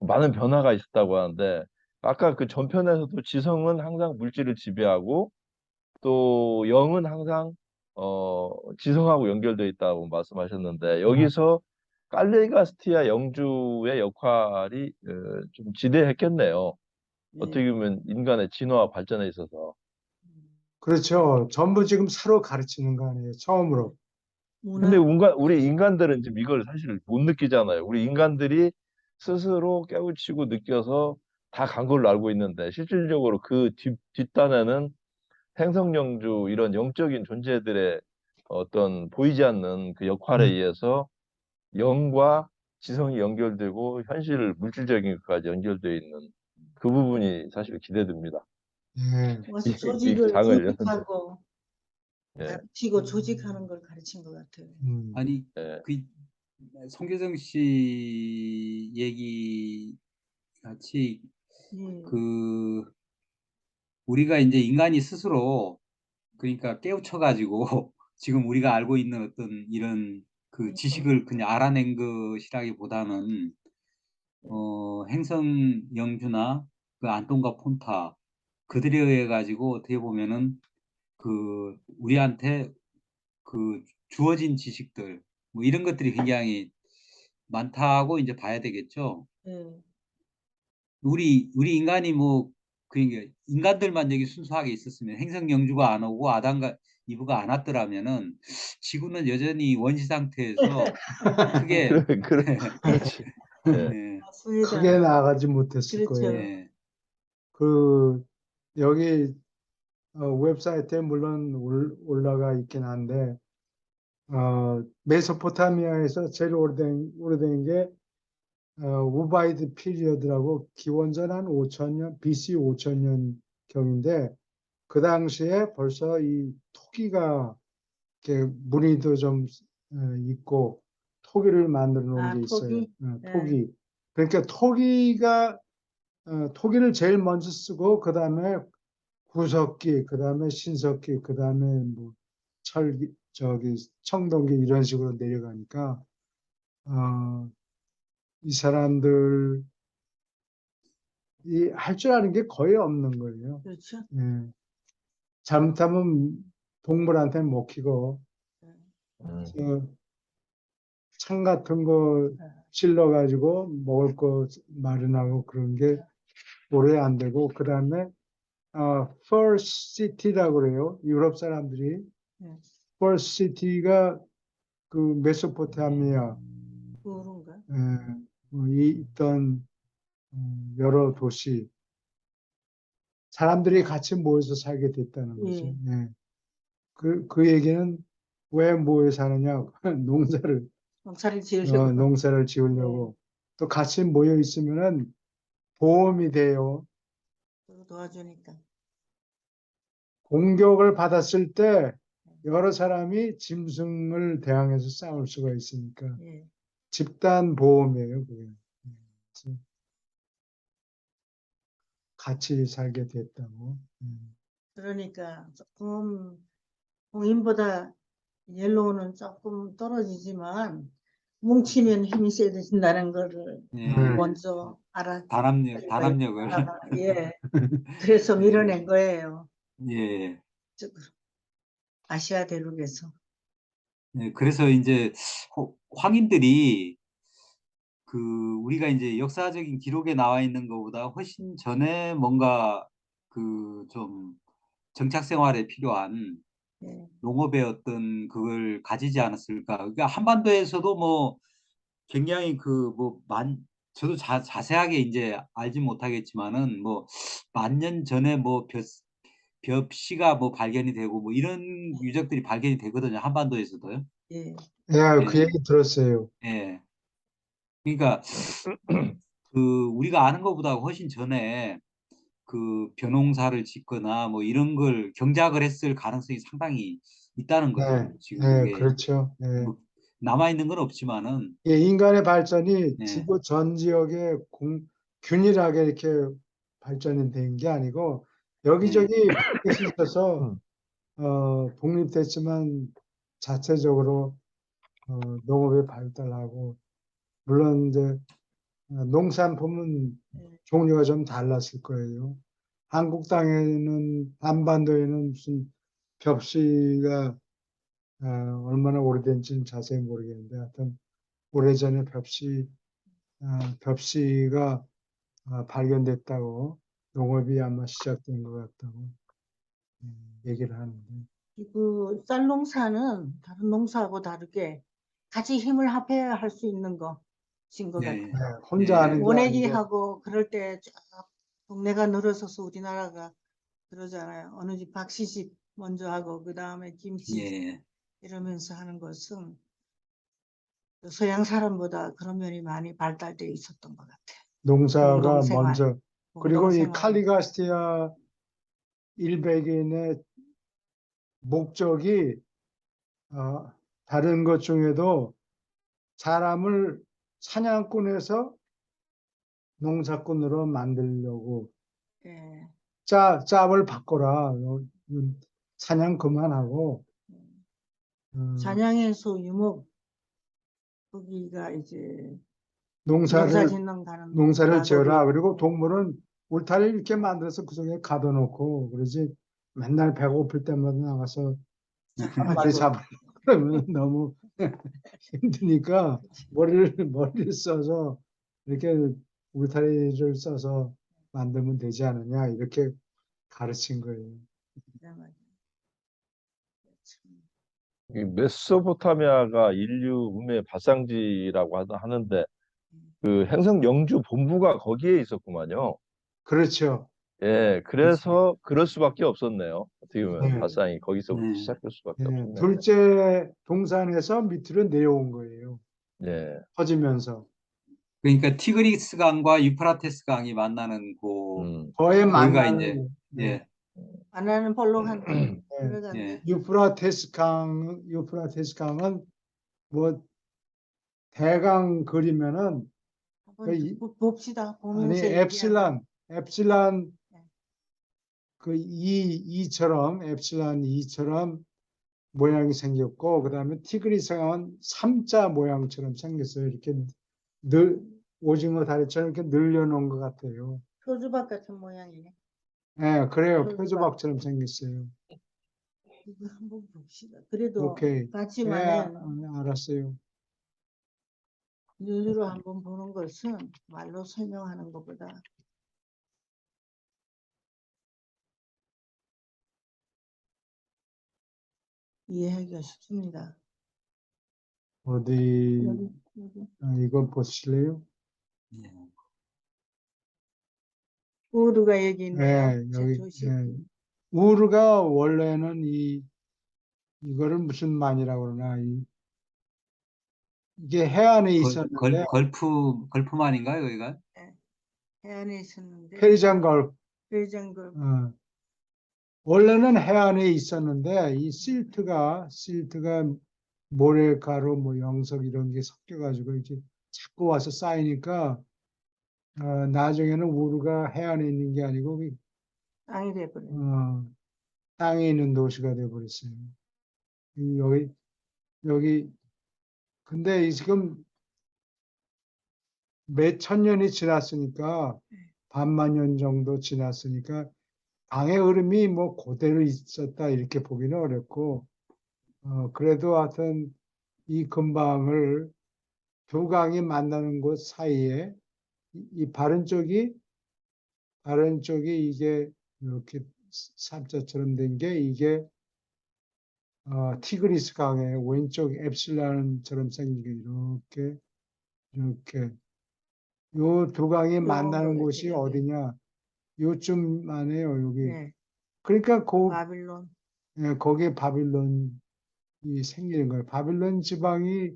많은 변화가 있었다고 하는데 아까 그 전편에서도 지성은 항상 물질을 지배하고 또 영은 항상 지성하고 연결되어 있다고 말씀하셨는데 여기서 깔레가스티아 영주의 역할이 좀 지대했겠네요. 어떻게 보면 인간의 진화와 발전에 있어서. 그렇죠. 전부 지금 서로 가르치는 거 아니에요. 처음으로. 근데 문화, 우리 인간들은 지금 이걸 사실 못 느끼잖아요. 우리 인간들이 스스로 깨우치고 느껴서 다 간 걸로 알고 있는데 실질적으로 그 뒷단에는 행성영주 이런 영적인 존재들의 어떤 보이지 않는 그 역할에 의해서 영과 지성이 연결되고 현실 물질적인 것까지 연결되어 있는 그 부분이 사실 기대됩니다. 예. 와서 이 조직을 장을 여는데. 조직하고 예, 가르치고 조직하는 걸 가르친 것 같아요. 아니, 예, 그 송교정 씨 얘기 같이 예. 그 우리가 이제 인간이 스스로 그러니까 깨우쳐가지고 지금 우리가 알고 있는 어떤 이런 그 지식을 그냥 알아낸 것이라기보다는 행성 영주나 그 안톤과 폰타 그들에 의해 가지고 어떻게 보면은 그 우리한테 그 주어진 지식들 뭐 이런 것들이 굉장히 많다고 이제 봐야 되겠죠. 예. 우리 인간이 뭐 그러니까 인간들만 여기 순수하게 있었으면 행성 영주가 안 오고 아담과 이브가 안 왔더라면은 지구는 여전히 원시 상태에서 크게 그렇지. 예, 예, 맞습니다. 크게 나아가지 못했을 그렇죠. 거예요. 예, 그 여기 웹사이트에 물론 올라가 있긴 한데 메소포타미아에서 제일 오래된 게 우바이드 피리어드라고 기원전 한 5천년 BC 5천년 경인데 그 당시에 벌써 이 토기가 이렇게 무늬도 좀 있고 토기를 만들어 놓은 게 있어요. 토기? 토기. 그러니까 토기를 제일 먼저 쓰고 그 다음에 구석기, 그 다음에 신석기, 그 다음에 뭐 청동기 이런 식으로 내려가니까 이 사람들이 할 줄 아는 게 거의 없는 거예요. 그렇죠. 예. 잘못하면 동물한테 먹히고 창 같은 거 찔러가지고 먹을 거 마련하고 그런 게 오래 안 되고 그 다음에 First City라고 그래요. 유럽 사람들이 네. First City가 그 메소포타미아 그런가? 이 있던 여러 도시 사람들이 같이 모여서 살게 됐다는 거죠. 예. 예. 그 얘기는 왜 모여 사느냐? 농사를 농사를 지으려고 농사를 지으려고 또 같이 모여 있으면은 보험이 돼요. 도와주니까. 공격을 받았을 때 여러 사람이 짐승을 대항해서 싸울 수가 있으니까 예. 집단 보험이에요, 그게. 그래서 같이 살게 됐다고. 그러니까 조금 공인보다 옐로우는 조금 떨어지지만 뭉치면 힘이 세진다는 거를 예. 먼저 단합력을 예. 그래서 밀어낸 거예요. 예. 아시아 대륙에서. 예, 그래서 이제 황인들이 그 우리가 이제 역사적인 기록에 나와 있는 것보다 훨씬 전에 뭔가 그 좀 정착 생활에 필요한 예. 농업의 어떤 그걸 가지지 않았을까. 그러니까 한반도에서도 뭐 굉장히 저도 자세하게 이제 알지 못하겠지만은 뭐 만 년 전에 뭐 벽시가 뭐 발견이 되고 뭐 이런 유적들이 발견이 되거든요. 한반도에서도요. 예. 예, 그 예, 얘기 들었어요. 예. 그러니까 그 우리가 아는 것보다 훨씬 전에 그 벼농사를 짓거나 뭐 이런 걸 경작을 했을 가능성이 상당히 있다는 거죠. 지금 예, 그게 그렇죠. 예. 뭐 남아 있는 건 없지만은 예, 인간의 발전이 예, 지구 전 지역에 균일하게 이렇게 발전이 된 게 아니고 여기저기 포켓이 있어서 독립됐지만 자체적으로 농업이 발달하고 물론 이제 농산품은 종류가 좀 달랐을 거예요. 한국 땅에는 한반도에는 무슨 벽시가 얼마나 오래된지는 자세히 모르겠는데 하여튼 오래전에 벽시가 발견됐다고 농업이 아마 시작된 것 같다고 얘기를 하는데. 그 쌀 농사는 다른 농사하고 다르게 같이 힘을 합해야 할 수 있는 것인 것 예, 같아요. 네, 혼자 예. 하는 게 모내기 아니고 하고 그럴 때 쫙 동네가 늘어서서 우리나라가 그러잖아요. 어느 집 박씨집 먼저 하고 그 다음에 김씨 예. 이러면서 하는 것은 서양 사람보다 그런 면이 많이 발달되어 있었던 것 같아요. 농사가 공동생활, 먼저. 그리고 이 공동생활. 칼리가스티아 일백인의 목적이 다른 것 중에도 사람을 사냥꾼에서 농사꾼으로 만들려고 예. 짭을 바꿔라. 사냥 그만하고 사냥에서 유목 거기가 이제 농사 농사를 짓는 가는 농사를 작업이 지어라. 그리고 있고. 동물은 울타리를 이렇게 만들어서 그 속에 가둬놓고 그러지 맨날 배고플 때마다 나가서 한 마리 잡으려고 그러면 너무 힘드니까 머리를 써서 이렇게 울타리를 써서 만들면 되지 않느냐 이렇게 가르친 거예요. 이 메소포타미아가 인류 문명의 발상지라고 하는데 그 행성 영주 본부가 거기에 있었구만요. 그렇죠. 예, 그래서 그럴 수밖에 없었네요. 어떻게 보면 네. 발상이 거기서부터 네. 시작될 수밖에 예, 없었네요. 둘째 동산에서 밑으로 내려온 거예요. 예, 퍼지면서 그러니까 티그리스 강과 유프라테스 강이 만나는 거의 거기가 만나는 이제 예. 만나는 볼록한데 예, 들어간데 유프라테스 강은 뭐 대강 그리면은 한번 이- 봅시다. 아니 보면서 얘기하자. epsilon 네. 그 epsilon 2처럼 모양이 생겼고 그다음에 티그리스강은 3자 모양처럼 생겼어요. 이렇게 오징어 다리처럼 이렇게 늘려놓은 것 같아요. 표주박 같은 모양이네. 예, 그래요. 표주박. 표주박처럼 생겼어요. 이거 한번 봅시다. 그래도 오케이. 예, 같지만은 알았어요. 눈으로 한번 보는 것은 말로 설명하는 것보다 이해하기가 쉽습니다. 어디 여기. 이거 보실래요? 예. 우르가 여기 있네요. 예, 저 여기 도시. 우르가 원래는 이거를 무슨 만이라고 그러나 이게 해안에 있었는데 걸프만인가요, 여기가? 해안에 있었는데 페르시안 걸프 페르시안걸 원래는 해안에 있었는데 이 실트가 모래가루 뭐 영석 이런 게 섞여가지고 이렇게 자꾸 와서 쌓이니까 나중에는 우르가 해안에 있는 게 아니고 땅이 돼버려요. 땅에 있는 도시가 돼버렸어요. 여기 근데 지금 몇 천 년이 지났으니까 반만 년 정도 지났으니까 강의 흐름이 뭐 그대로 있었다 이렇게 보기는 어렵고 그래도 하여튼 이 근방을 두 강이 만나는 곳 사이에 이 바른 쪽이 이게 이렇게 삼자처럼 된 게 이게 티그리스 강의 왼쪽 엡실론처럼 생긴 게 이렇게 요 두 강이 만나는 곳이 어디냐? 요쯤만 해요, 여기. 네. 그러니까 바빌론. 거기에 바빌론이 생기는 거예요. 바빌론 지방이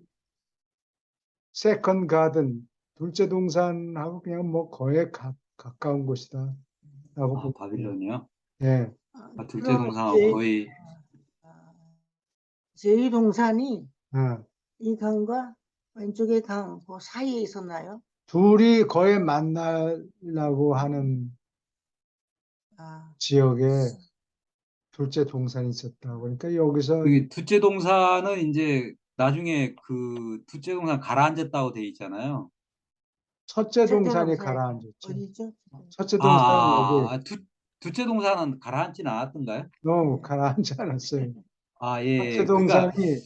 세컨 가든, 둘째 동산하고 그냥 뭐 거의 가까운 곳이다. 라고 보고. 바빌론이요? 예. 둘째 동산하고 거의 제2동산이 예. 이 강과 왼쪽의 강, 그 사이에 있었나요? 둘이 거의 만나려고 하는 지역에 둘째 동산이 있었다. 그러니까 여기서 그 둘째 동산은 이제 나중에 그 둘째 동산 가라앉았다고 돼 있잖아요. 첫째 동산이 동산이 가라앉았죠. 어디죠? 첫째 동산은 여기 둘째 동산은 가라앉지는 않았던가요? 너무 가라앉지 않았어요. 예. 첫째 그러니까 동산이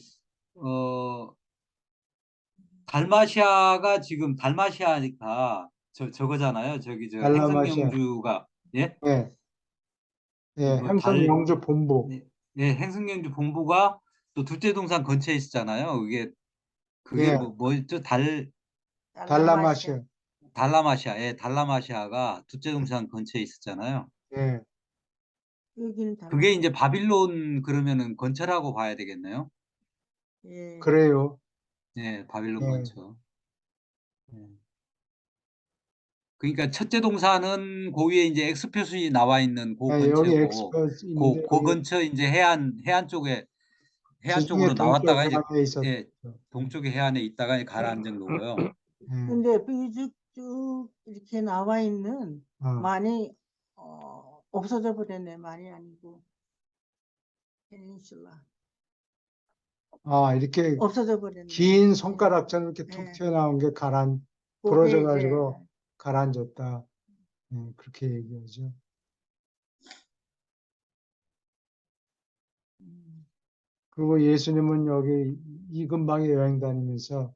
달마시아가 지금 달마시아니까 저거잖아요. 저기 저 달라마시아. 행성영주가 예? 예, 예, 뭐 행성 영주 본부. 예, 예, 행성경주 본부가 또 둘째 동산 근처에 있었잖아요. 그게 예, 뭐였죠? 달라마시아. 달라마시아. 예, 달라마시아가 둘째 동산 근처에 있었잖아요. 예, 여기는 그게 이제 달라마시아. 바빌론 그러면은 근처라고 봐야 되겠네요. 예. 그래요. 예, 바빌론 예, 근처. 예. 그러니까 첫째 동산은 그 위에 이제 X 표시 나와 있는 그 예, 여기 근처고, 엑스퍼트 있는데 그 여기 근처 이제 해안 쪽으로 지중해 동쪽 나왔다가 이제 해안에 있었죠. 예, 동쪽의 해안에 있다가 가라앉은 거고요. 예, 근데 쭉 이렇게 나와 있는 어, 많이 없어져 버렸네. 많이 아니고 페닌슐라 이렇게 없어져 버렸네. 긴 손가락처럼 이렇게 툭 예. 튀어나온 게 그게 부러져 이제 가지고 가라앉았다. 그렇게 얘기하죠. 음, 그리고 예수님은 여기 이 근방에 여행 다니면서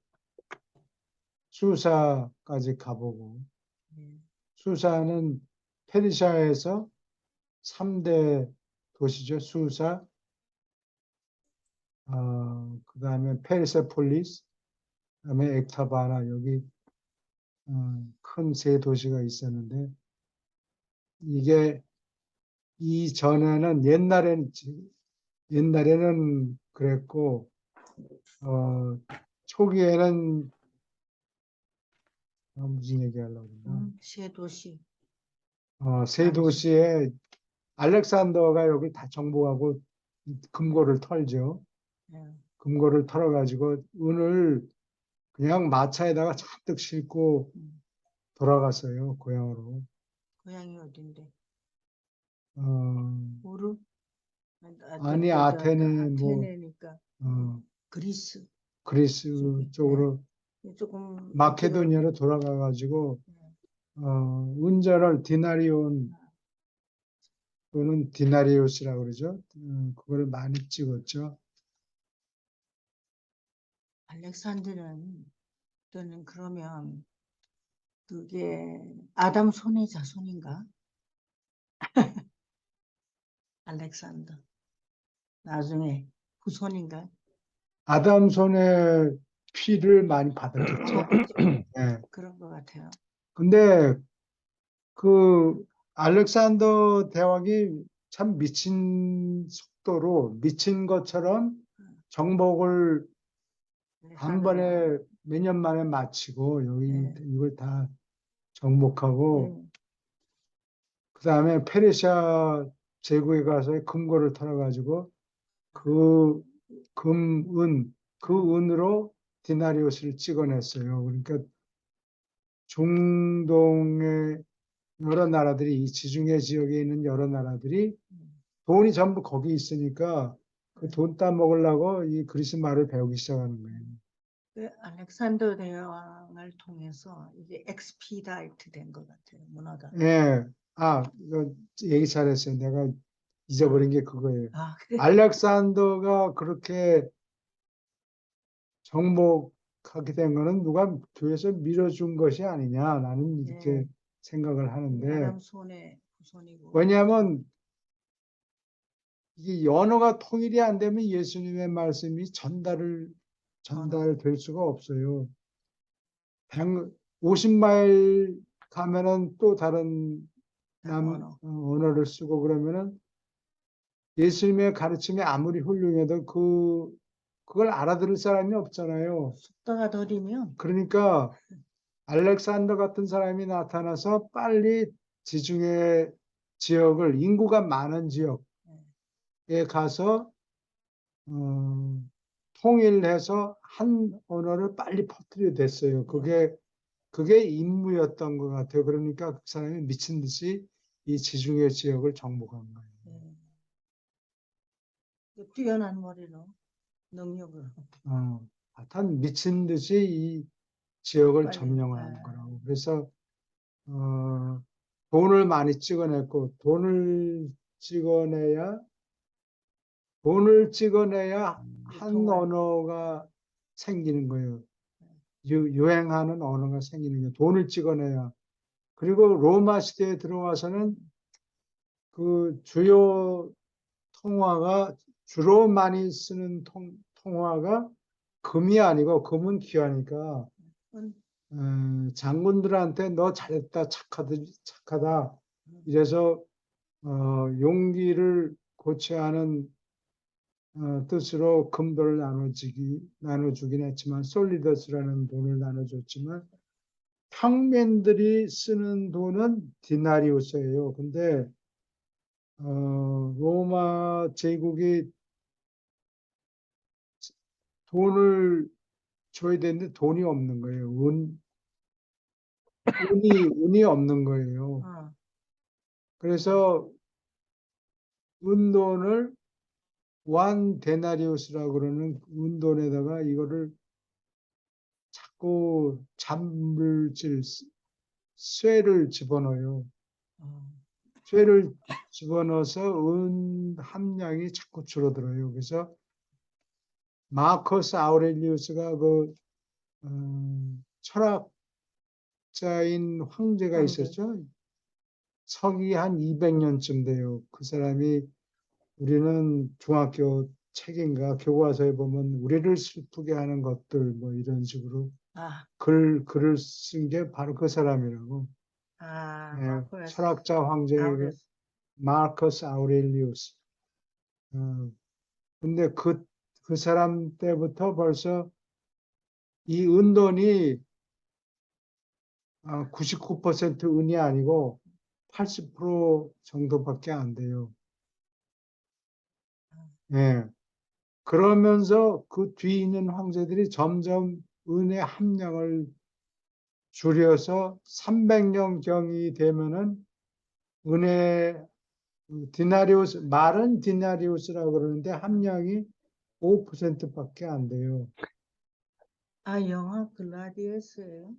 수사까지 가보고, 예. 수사는 페르시아에서 3대 도시죠. 수사, 그 다음에 페르세폴리스, 그 다음에 액타바나, 여기 큰 세 도시가 있었는데, 이게 옛날에는 그랬고, 초기에는 무슨 얘기 하려고 그러나, 세 도시. 세 도시에 알렉산더가 여기 다 정복하고 금고를 털죠. 예. 금고를 털어가지고 은을 그냥 마차에다가 잔뜩 싣고 음, 돌아갔어요, 고향으로. 고향이 어딘데? 어, 우르? 아니, 아테네, 아테네니까 그리스. 그리스 저기, 쪽으로 조금 마케도니아로 돌아가가지고, 예. 운전을 디나리온 또는 디나리우스라고 그러죠. 그거를 많이 찍었죠. 알렉산드는 저는 그러면 그게 아담 손의 자손인가? 알렉산더. 나중에 후손인가? 아담 손의 피를 많이 받았겠죠. 예. 그런 것 같아요. 근데 그 알렉산더 대왕이 참 미친 것처럼 정복을 한 번에 몇 년 만에 마치고 여기 네. 이걸 다 정복하고 네. 그 다음에 페르시아 제국에 가서 금고를 털어가지고 그 은으로 디나리오스를 찍어냈어요. 그러니까 중동의 여러 나라들이 이 지중해 지역에 있는 여러 나라들이 돈이 전부 거기 있으니까 그 돈 따먹으려고 이 그리스 말을 배우기 시작하는 거예요. 그 알렉산더 대왕을 통해서 이게 엑스피다이트 된 것 같아요. 문화가. 예. 이거 얘기 잘했어요. 내가 잊어버린 게 그거예요. 그래. 알렉산더가 그렇게 정복하게 된 거는 누가 뒤에서 밀어준 것이 아니냐, 나는 이렇게 예. 생각을 하는데, 아담 손의 후손이고. 왜냐하면 이게 언어가 통일이 안 되면 예수님의 말씀이 전달될 수가 없어요. 50마일 가면은 또 다른 언어. 언어를 쓰고 그러면은 예수님의 가르침이 아무리 훌륭해도 그걸 알아들을 사람이 없잖아요. 속도가 더디면 그러니까 알렉산더 같은 사람이 나타나서 빨리 지중해 지역을 인구가 많은 지역에 가서 통일해서 한 언어를 빨리 퍼뜨려 댔어요. 그게 임무였던 것 같아요. 그러니까 그 사람이 미친 듯이 이 지중해 지역을 정복한 거예요. 뛰어난 머리로 능력으로. 하여튼 미친 듯이 이 지역을 빨리, 점령하는 거라고. 그래서 돈을 많이 찍어냈고 찍어내야 한 언어가 생기는 거예요. 유행하는 언어가 생기는 거예요. 돈을 찍어내야. 그리고 로마 시대에 들어와서는 그 주요 통화가 주로 많이 쓰는 통화가 금이 아니고 금은 귀하니까 장군들한테 너 잘했다 착하다 이래서 용기를 고취하는 뜻으로 금도를 나눠주긴 했지만 솔리더스라는 돈을 나눠줬지만 평민들이 쓰는 돈은 디나리우스예요. 근데 로마 제국이 돈을 줘야 되는데 돈이 없는 거예요. 운이 없는 거예요. 어. 그래서 은돈을 완 데나리우스라고 그러는 은돈에다가 이거를 자꾸 잔물질 쇠를 집어넣어요. 어. 쇠를 집어넣어서 은 함량이 자꾸 줄어들어요. 그래서 마커스 아우렐리우스가 그 철학자인 황제가 황제. 있었죠. 서기 한 200년쯤 돼요. 그 사람이 우리는 중학교 책인가 교과서에 보면 우리를 슬프게 하는 것들 뭐 이런 식으로 아, 글을 쓴 게 바로 그 사람이라고. 예, 마커스 철학자 황제 아우레스. 마커스 아우렐리우스. 근데 그 사람 때부터 벌써 이 은돈이 99% 은이 아니고 80% 정도밖에 안 돼요. 예. 그러면서 그 뒤에 있는 황제들이 점점 은의 함량을 줄여서 300년경이 되면은 은의 디나리우스, 말은 디나리우스라고 그러는데 함량이 5%밖에 안 돼요. 아, 영화 글라디에스예요?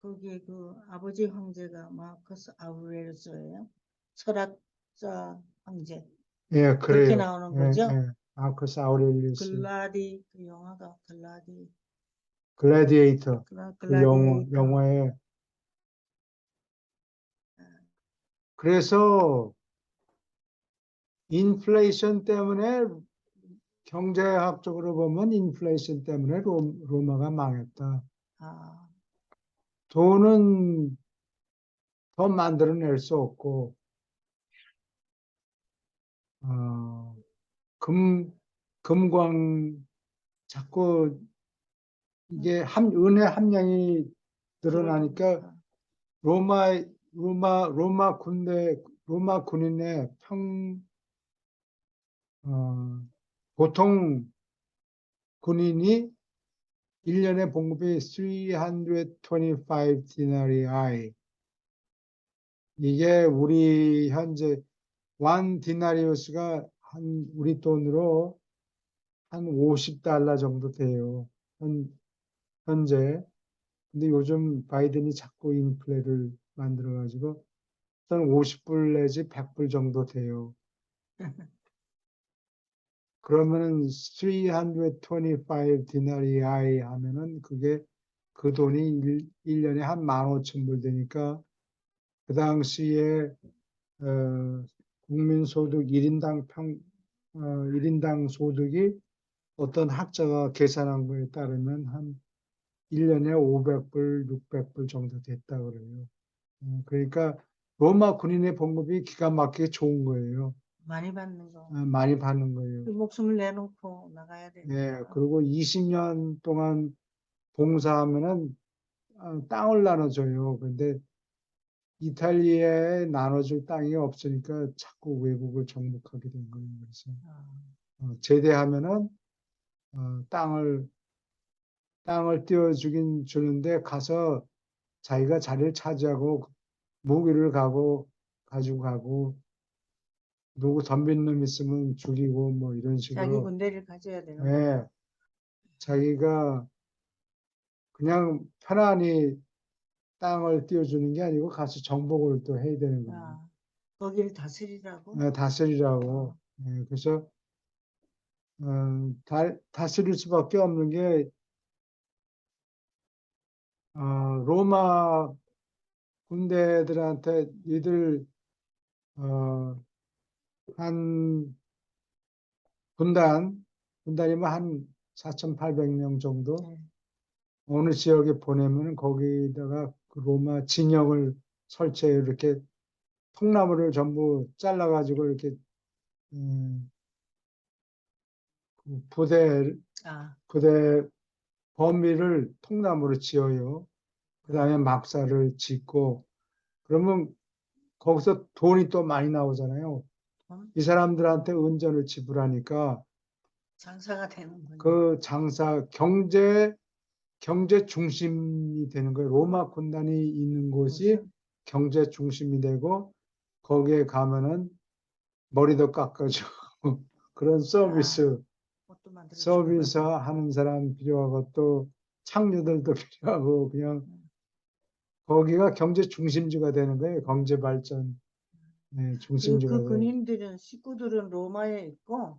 거기에 그 아버지 황제가 마커스 아우레스예요? 철학자 황제. 예, 그렇게 그래요. 나오는 예, 거죠? 예. 마커스 아우렐리우스, 그 영화가 글래디에이터, 그 글라디에이터. 영화에. 그래서 인플레이션 때문에 경제학적으로 보면 인플레이션 때문에 로마가 망했다. 아, 돈은 더 만들어낼 수 없고, 어, 금광 자꾸 이게 은의 함량이 늘어나니까 줄어드니까. 로마 군인의 보통 군인이 1년에 봉급이 325 디나리아이. 이게 우리 현재 완 디나리우스가 우리 돈으로 한 50달러 정도 돼요. 현재. 근데 요즘 바이든이 자꾸 인플레를 만들어가지고 한 50불 내지 100불 정도 돼요. 그러면은 325 디나리아이 하면은 그게 그 돈이 1년에 한 15,000불 되니까 그 당시에 국민소득 1인당 소득이 어떤 학자가 계산한 거에 따르면 한 1년에 500불, 600불 정도 됐다 그래요. 그러니까 로마 군인의 봉급이 기가 막히게 좋은 거예요. 많이 받는 거. 많이 받는 거예요. 그 목숨을 내놓고 나가야 예, 되니까. 그리고 20년 동안 봉사하면은 땅을 나눠줘요. 근데 이탈리아에 나눠줄 땅이 없으니까 자꾸 외국을 정복하게 된 거예요. 그래서 제대하면은 땅을 띄워주긴 주는데 가서 자기가 자리를 차지하고 무기를 가지고 가고 누구 덤빈 놈 있으면 죽이고 뭐 이런 자기 식으로. 군대를 가져야 되는 예, 거예요. 자기가 그냥 편안히 땅을 띄워주는 게 아니고 가서 정복을 또 해야 되는 거예요. 아, 거기를 다스리라고? 다스리라고. 그래서 다스릴 수밖에 없는 게 로마 군대들한테 니들 한 분단이면 한 4,800명 정도 네. 어느 지역에 보내면 거기다가 그 로마 진영을 설치해 이렇게 통나무를 전부 잘라가지고 이렇게 그 아, 부대 범위를 통나무로 지어요. 그 다음에 막사를 짓고 그러면 거기서 돈이 또 많이 나오잖아요. 이 사람들한테 은전을 지불하니까 장사가 되는군요. 그 장사 경제 중심이 되는 거예요. 로마 군단이 있는 곳이 그렇죠. 경제 중심이 되고 거기에 가면은 머리도 깎아주고 그런 옷도 만들어주고 서비스 하는 사람 필요하고 또 창류들도 필요하고 그냥 거기가 경제 중심지가 되는 거예요. 경제 발전 중심지가 그 돼요. 군인들은 식구들은 로마에 있고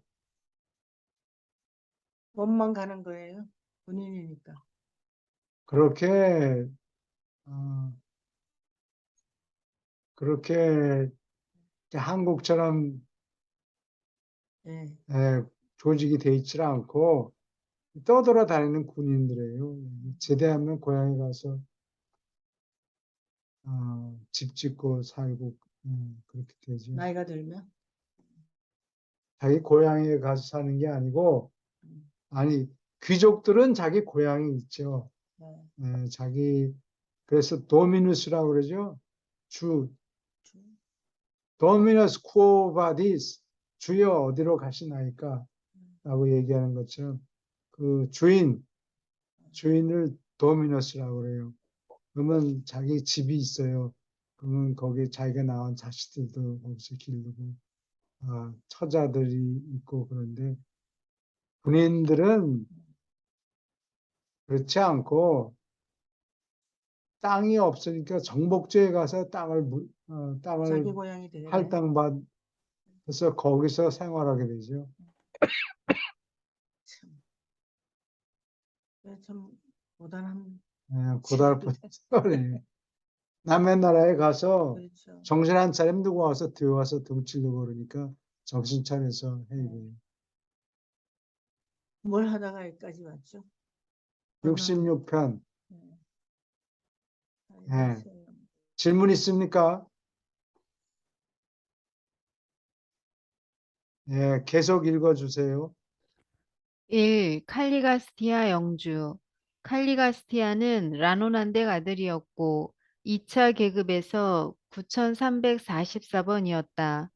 몸만 가는 거예요. 군인이니까. 그렇게 그렇게 한국처럼 예. 조직이 돼 있지 않고 떠돌아다니는 군인들이에요. 제대하면 고향에 가서 집 짓고 살고 그렇게 되죠. 나이가 들면. 자기 고향에 가서 사는 게 아니고 음, 아니 귀족들은 자기 고향이 있죠. 네. 그래서 도미누스라고 그러죠. 주 주- 도미너스 쿠오바디스 주여 어디로 가시나이까 라고 얘기하는 것처럼 그 주인을 도미너스라고 그래요. 그러면 자기 집이 있어요. 그러면 거기 자기가 낳은 자식들도 거기서 기르고 처자들이 있고 그런데 군인들은 그렇지 않고 땅이 없으니까 정복지에 가서 자기 땅을 고향이 되네. 할당받아서 거기서 생활하게 되죠. 참. 참 고단한. 고달픈 생활이에요. 남의 나라에 가서 그렇죠. 정신 한 차림 두고 와서 들어와서 등치려고 그러니까 정신 차려서 해야 돼요. 뭘 하다가 여기까지 왔죠? 66편. 네. 예. 알겠어요. 질문 있습니까? 예, 계속 읽어주세요. 1. 칼리가스티아 영주. 칼리가스티아는 라노난덱 아들이었고 2차 계급에서 9344번이었다.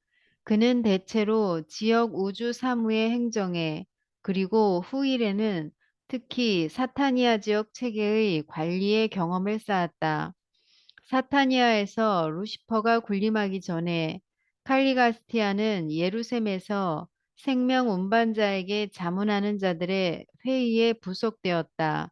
그는 대체로 지역 우주 사무의 행정에 그리고 후일에는 특히 사타니아 지역 체계의 관리에 경험을 쌓았다. 사타니아에서 루시퍼가 군림하기 전에 칼리가스티아는 예루셈에서 생명 운반자에게 자문하는 자들의 회의에 부속되었다.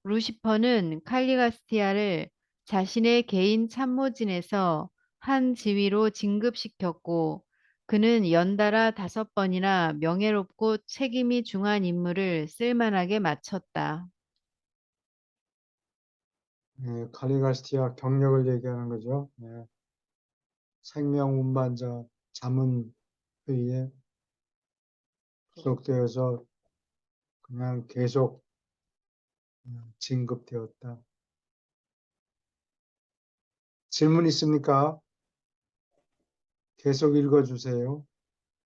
루시퍼는 칼리가스티아를 자신의 개인 참모진에서 한 지위로 진급시켰고 그는 연달아 5번이나 명예롭고 책임이 중한 임무를 쓸만하게 마쳤다. 예, 칼리가스티아 경력을 얘기하는 거죠. 예, 생명 운반자 자문 회의에 소속되어서 그냥 계속 진급되었다. 질문 있습니까? 계속 읽어주세요.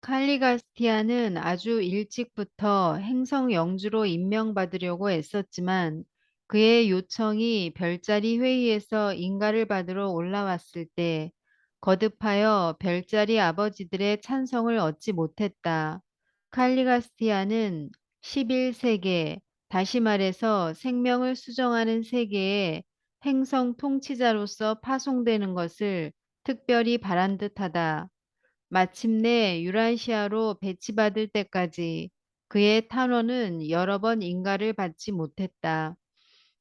칼리가스티아는 아주 일찍부터 행성 영주로 임명받으려고 애썼지만 그의 요청이 별자리 회의에서 인가를 받으러 올라왔을 때 거듭하여 별자리 아버지들의 찬성을 얻지 못했다. 칼리가스티아는 11세계, 다시 말해서 생명을 수정하는 세계의 행성 통치자로서 파송되는 것을 특별히 바란 듯하다. 마침내 유란시아로 배치받을 때까지 그의 탄원은 여러 번 인가를 받지 못했다.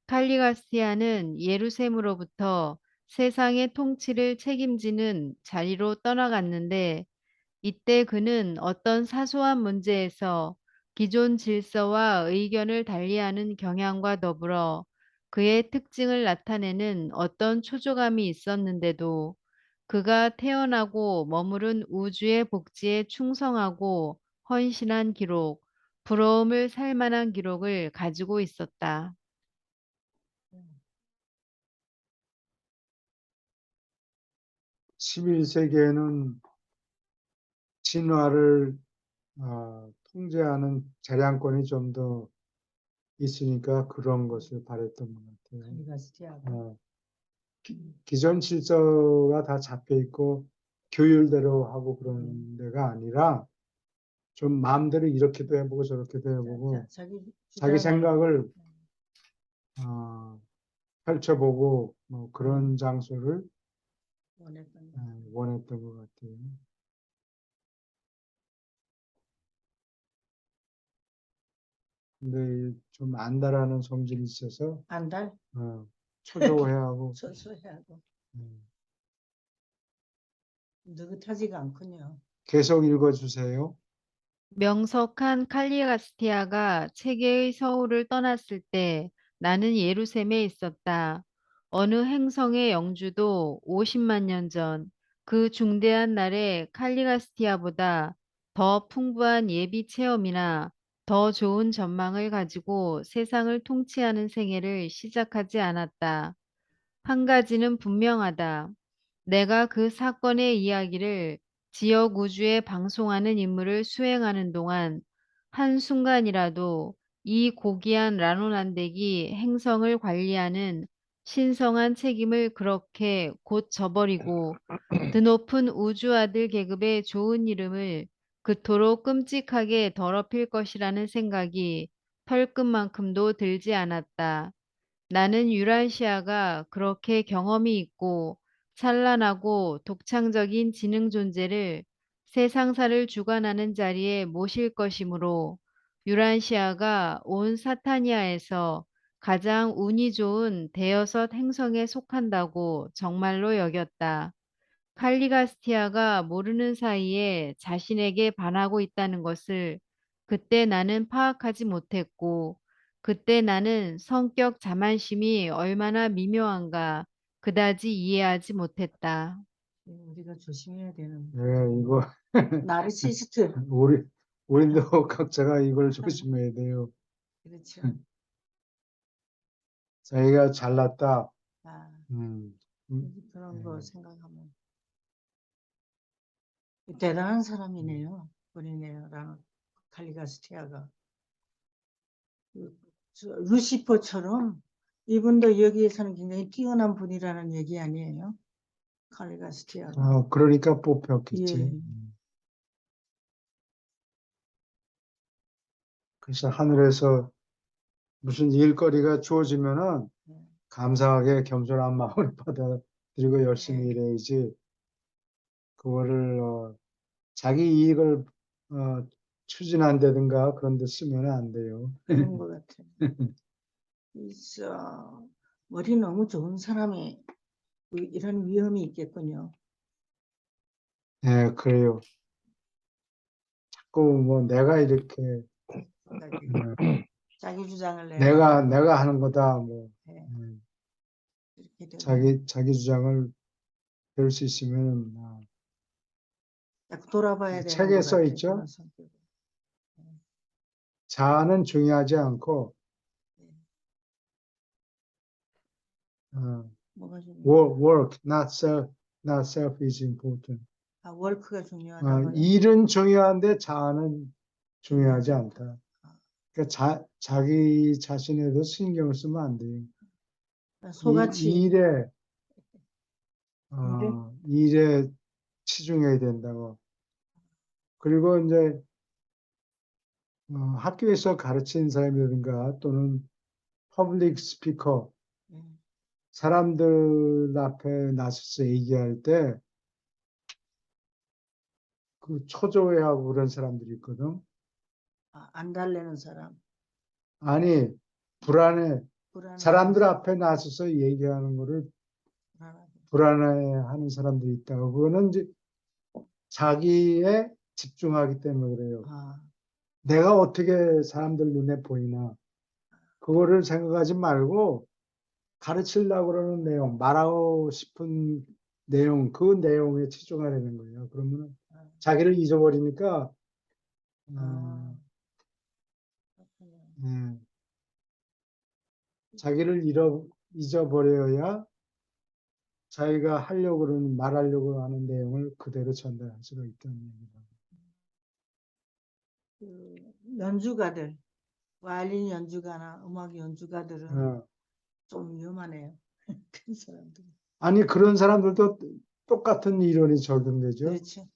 칼리가스티아는 예루셈으로부터 세상의 통치를 책임지는 자리로 떠나갔는데 이때 그는 어떤 사소한 문제에서 기존 질서와 의견을 달리하는 경향과 더불어 그의 특징을 나타내는 어떤 초조감이 있었는데도 그가 태어나고 머무른 우주의 복지에 충성하고 헌신한 기록, 부러움을 살 만한 기록을 가지고 있었다. 11세기에는 진화를 통제하는 재량권이 좀 더 있으니까 그런 것을 바랬던 것 같아요. 칼리가스티아가. 어, 기존 질서가 다 잡혀 있고 교율대로 하고 그런 데가 아니라 좀 마음대로 이렇게도 해보고 저렇게도 해보고 자기 자기 주장을 생각을 펼쳐보고 뭐 그런 장소를 원했던 거. 원했던 것 같아요. 근데 좀 안달하는 성질이 있어서 안달 초조해하고 소소해하고 음, 느긋하지가 않군요. 계속 읽어주세요. 명석한 칼리가스티아가 체계의 서울을 떠났을 때 나는 예루셈에 있었다. 어느 행성의 영주도 50만 년 전 그 중대한 날에 칼리가스티아보다 더 풍부한 예비 체험이나 더 좋은 전망을 가지고 세상을 통치하는 생애를 시작하지 않았다. 한 가지는 분명하다. 내가 그 사건의 이야기를 지역 우주에 방송하는 임무를 수행하는 동안 한순간이라도 이 고귀한 라노난덱이 행성을 관리하는 신성한 책임을 그렇게 곧 저버리고 드높은 우주아들 계급의 좋은 이름을 그토록 끔찍하게 더럽힐 것이라는 생각이 털끝만큼도 들지 않았다. 나는 유라시아가 그렇게 경험이 있고 찬란하고 독창적인 지능 존재를 세상사를 주관하는 자리에 모실 것이므로 유란시아가 온 사타니아에서 가장 운이 좋은 대여섯 행성에 속한다고 정말로 여겼다. 칼리가스티아가 모르는 사이에 자신에게 반하고 있다는 것을 그때 나는 파악하지 못했고, 그때 나는 성격 자만심이 얼마나 미묘한가 그다지 이해하지 못했다. 우리가 조심해야 되는 네, 이거 나르시스트. 우리도 각자가 이걸 조심해야 돼요. 그렇죠. 자기가 잘났다. 아, 그런 거 네. 생각하면 대단한 사람이네요. 본인이네요. 칼리가스티아가. 루시퍼처럼 이분도 여기에서는 굉장히 뛰어난 분이라는 얘기 아니에요? 칼리가스티아가. 그러니까 뽑혔겠지. 예. 그래서 하늘에서 무슨 일거리가 주어지면은 네. 감사하게 겸손한 마음을 받아들이고 열심히 네. 일해야지. 그거를 자기 이익을 추진한다든가 그런 데 쓰면 안 돼요. 그런 것 같아요. 머리 너무 좋은 사람이 이런 위험이 있겠군요. 네, 그래요. 자꾸 뭐 내가 이렇게 자기 주장을 내가 하는 거다 뭐 네. 이렇게 되고 자기 주장을 배울 수 있으면 자꾸 돌아봐야 되는 책에 것 써 같아요. 있죠. 그런 성격을. 자아는 중요하지 않고 뭐가 중요해요? work, not self is important. 월크가 중요하다고요? 일은 중요한데 자아는 중요하지 중요하지 않다. 그러니까 자기 자신에 대해서 신경을 쓰면 안 돼요. 소같이 일에 치중해야 된다고. 그리고 이제 학교에서 가르치는 사람이라든가 또는 퍼블릭 스피커 사람들 앞에 나서서 얘기할 때 그 초조해하고 그런 사람들이 있거든. 안 달래는 사람. 아니 불안해. 불안해. 사람들 앞에 나서서 얘기하는 거를 불안해하는 사람들이 있다고. 그거는 이제 자기에 집중하기 때문에 그래요. 내가 어떻게 사람들 눈에 보이나 그거를 생각하지 말고 가르치려고 그러는 내용, 말하고 싶은 내용, 그 내용에 치중하려는 거예요. 그러면 자기를 잊어버리니까 아, 그렇군요. 예, 자기를 잊어버려야 자기가 하려고 그러는 말하려고 하는 내용을 그대로 전달할 수가 있다는 얘기다. 그 연주가들, 바이올린 연주가나 음악 연주가들은 어. 좀 위험하네요. 그런 사람들. 아니 그런 사람들도 똑같은 이론이 적용되죠. 그렇죠.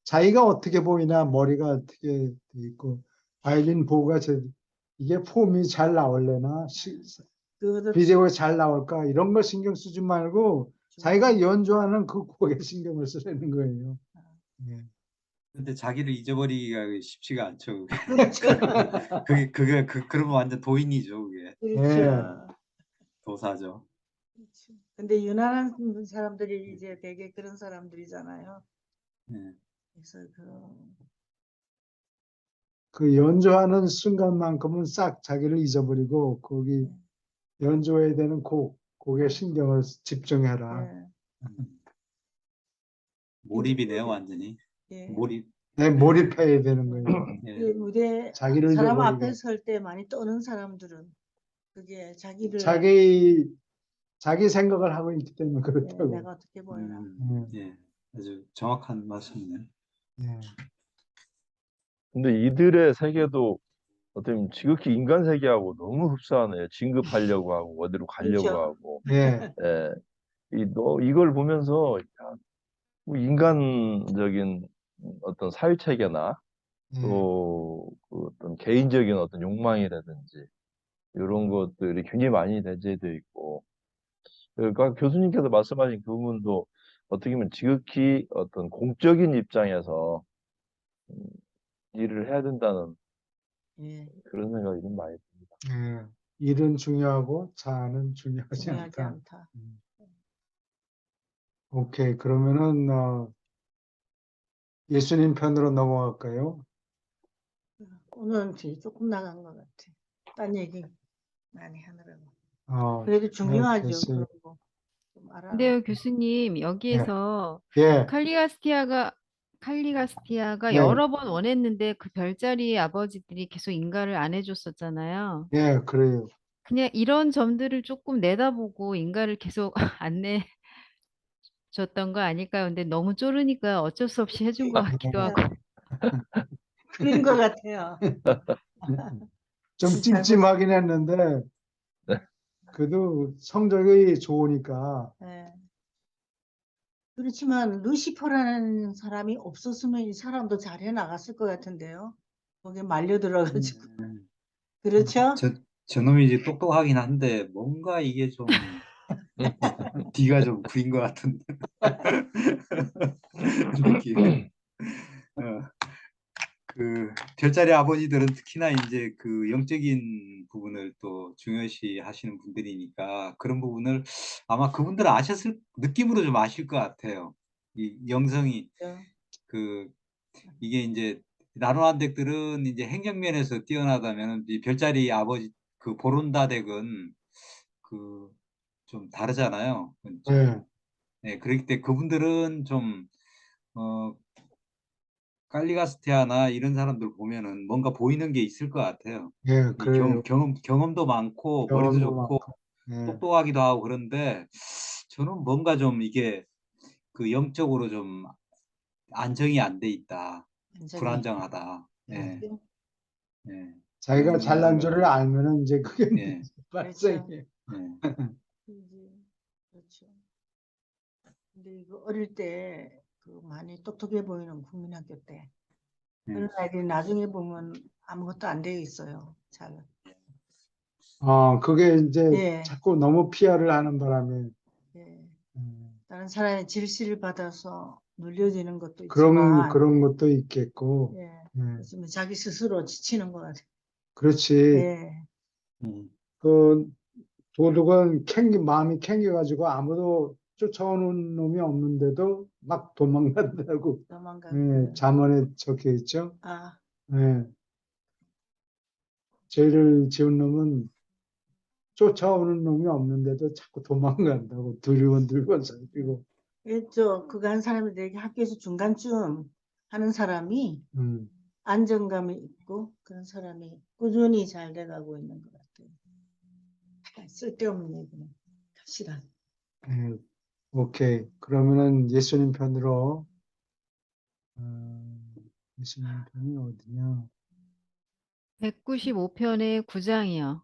자기가 어떻게 보이나 머리가 어떻게 돼 있고 바이올린 보가 이게 폼이 잘 나올래나 그것도 비디오가 잘 나올까 이런 거 신경 쓰지 말고 자기가 연주하는 그 곡에 신경을 쓰라는 거예요. 예. 근데 자기를 잊어버리기가 쉽지가 않죠. 그렇죠. 그러면 완전 도인이죠. 그게 그렇죠. 도사죠. 그렇죠. 근데 유난한 사람들이 이제 되게 그런 사람들이잖아요. 예. 그래서 그 연주하는 순간만큼은 싹 자기를 잊어버리고 거기 연주해야 되는 곡에 신경을 집중해라. 예, 몰입이네요, 완전히. 예. 몰입. 네, 몰입해야 되는 거예요. 그 예. 무대 자기를 사람 잊어버리고. 앞에 설 때 많이 떠는 사람들은 그게 자기를 자기 생각을 하고 있기 때문에 예, 그렇다고. 내가 어떻게 보이나. 예. 아주 정확한 말씀이네요. 예. 근데 이들의 세계도 어떻게 보면 지극히 인간 세계하고 너무 흡사하네요. 진급하려고 하고 어디로 가려고 그렇죠. 하고. 예. 예. 이걸 보면서 야, 뭐 인간적인 어떤 사회 체계나 예. 또그 어떤 개인적인 어떤 욕망이라든지 이런 것들이 굉장히 많이 내재되어 있고, 그러니까 교수님께서 말씀하신 그 부분도 어떻게 보면 지극히 어떤 공적인 입장에서 일을 해야 된다는 예, 그런 생각이 좀 많이 듭니다. 예. 일은 중요하고 자아는 중요하지 중요하지 않다. 않다. 오케이. 그러면은 예수님 편으로 넘어갈까요? 오늘은 되게 조금 나간 것 같아. 딴 얘기 많이 하느라고. 어, 그래도 중요하죠. 됐어요. 그런 거 좀 알아. 근데요, 교수님, 여기에서 예. 칼리가스티아가 네. 여러 번 원했는데 그 별자리의 아버지들이 계속 인가를 안 해줬었잖아요. 예, 그래요. 그냥 이런 점들을 조금 내다보고 인가를 계속 안 내줬던 거 아닐까요? 근데 너무 쪼르니까 어쩔 수 없이 해준 것 같기도 하고. 그런 것 같아요. 좀 찜찜하긴 했는데 네. 그래도 성적이 좋으니까 예. 그렇지만 루시퍼라는 사람이 없었으면 이 사람도 잘해 나갔을 것 같은데요. 거기에 말려 들어가지고. 그렇죠? 저놈이 이제 똑똑하긴 한데 뭔가 이게 좀 뒤가 좀 구린 것 같은 느낌. 그 별자리 아버지들은 특히나 이제 그 영적인 부분을 또 중요시 하시는 분들이니까 그런 부분을 아마 그분들은 느낌으로 좀 아실 것 같아요. 이 영성이 그 이게 이제 나노한 덱들은 이제 행정면에서 뛰어나다면 이 별자리 아버지 그 보론다 덱은 그 좀 다르잖아요. 예, 네, 그렇기 때문에 그분들은 좀 어, 깔리가스티아나 이런 사람들 보면은 뭔가 보이는 게 있을 것 같아요. 예, 이 그래요. 경험도 많고 머리도 경험도 좋고 많고. 예, 똑똑하기도 하고 그런데 저는 뭔가 좀 이게 그 영적으로 좀 안정이 안 돼 있다. 완전히. 불안정하다. 예. 그렇죠? 예. 자기가 그런 잘난 생각. 줄을 알면은 이제 그게 예. 발생해. 예. 그렇죠. 근데 이거 어릴 때 그 많이 똑똑해 보이는 국민학교 때 그런 아이들이 나중에 보면 아무것도 안 되어 있어요. 잘. 그게 이제 예. 자꾸 너무 피하를 하는 바람에 예. 음, 다른 사람의 질시를 받아서 눌려지는 것도 있지만 그런 것도 있겠고. 예. 예, 그렇지만 자기 스스로 지치는 것 같아요. 그렇지. 예. 그 도둑은 마음이 캥겨가지고 아무도 쫓아오는 놈이 없는데도 막 도망간다고 도망가고. 잠언에 적혀 있죠. 아, 예. 죄를 지은 놈은 쫓아오는 놈이 없는데도 자꾸 도망간다고 두리번두리번 살피고. 그거 한 사람이 되게 학교에서 중간쯤 하는 사람이 음, 안정감이 있고 그런 사람이 꾸준히 잘 돼가고 있는 것 같아요. 쓸데없는 얘기는 갑시다. 예, 오케이. 그러면은 예수님 편으로, 예수님 편이 어디냐? 195편의 9장이요.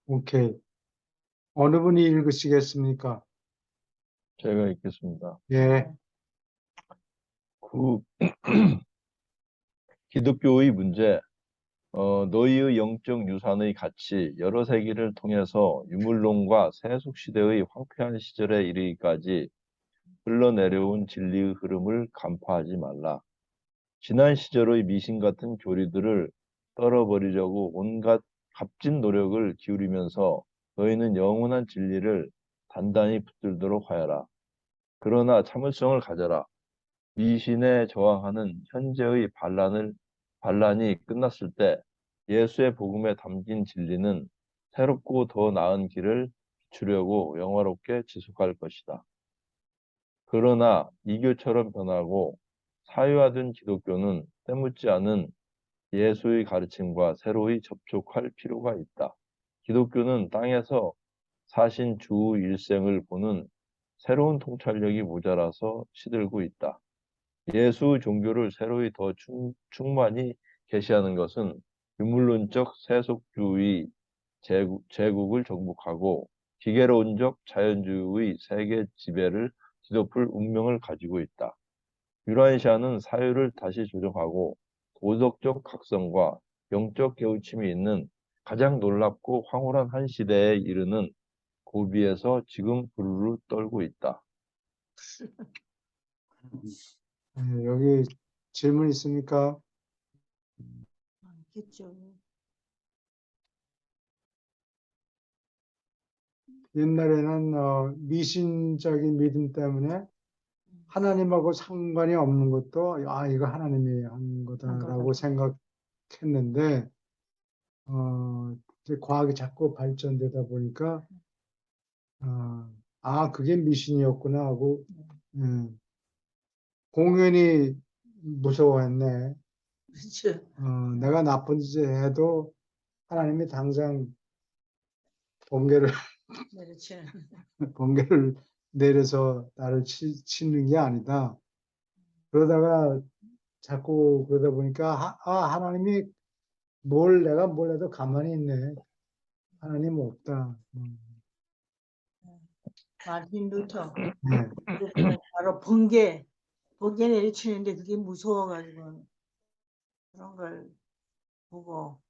오케이. 어느 분이 읽으시겠습니까? 제가 읽겠습니다. 예, 그 기독교의 문제, 너희의 영적 유산의 가치 여러 세기를 통해서 유물론과 세속 시대의 황폐한 시절에 이르기까지 흘러내려온 진리의 흐름을 간파하지 말라. 지난 시절의 미신 같은 교리들을 떨어버리려고 온갖 값진 노력을 기울이면서 너희는 영원한 진리를 단단히 붙들도록 하여라. 그러나 참을성을 가져라. 미신에 저항하는 현재의 반란이 끝났을 때 예수의 복음에 담긴 진리는 새롭고 더 나은 길을 비추려고 영화롭게 지속할 것이다. 그러나 이교처럼 변하고 사유화된 기독교는 때묻지 않은 예수의 가르침과 새로이 접촉할 필요가 있다. 기독교는 땅에서 사신 주 일생을 보는 새로운 통찰력이 모자라서 시들고 있다. 예수 종교를 새로이 더 충만히 계시하는 것은 유물론적 세속주의 제국을 정복하고 기계론적 자연주의 세계 지배를 뒤덮을 운명을 가지고 있다. 유라시아는 사회를 다시 조정하고 도덕적 각성과 영적 깨우침이 있는 가장 놀랍고 황홀한 한 시대에 이르는 고비에서 지금 부르르 떨고 있다. 여기 질문 있습니까? 있겠죠. 옛날에는 미신적인 믿음 때문에 하나님하고 상관이 없는 것도 이거 하나님이 한 거다라고 생각했는데 이제 과학이 자꾸 발전되다 보니까 그게 미신이었구나 하고 공연히 무서워했네. 그렇죠. 내가 나쁜 짓을 해도 하나님이 당장 번개를 그렇죠. 번개를 내려서 나를 치는 게 아니다. 그러다가 자꾸 그러다 보니까 하나님이 내가 뭘 해도 가만히 있네. 하나님 없다. 마틴 루터 네. 바로 번개 내리치는데 그게 무서워가지고 그런 걸 보고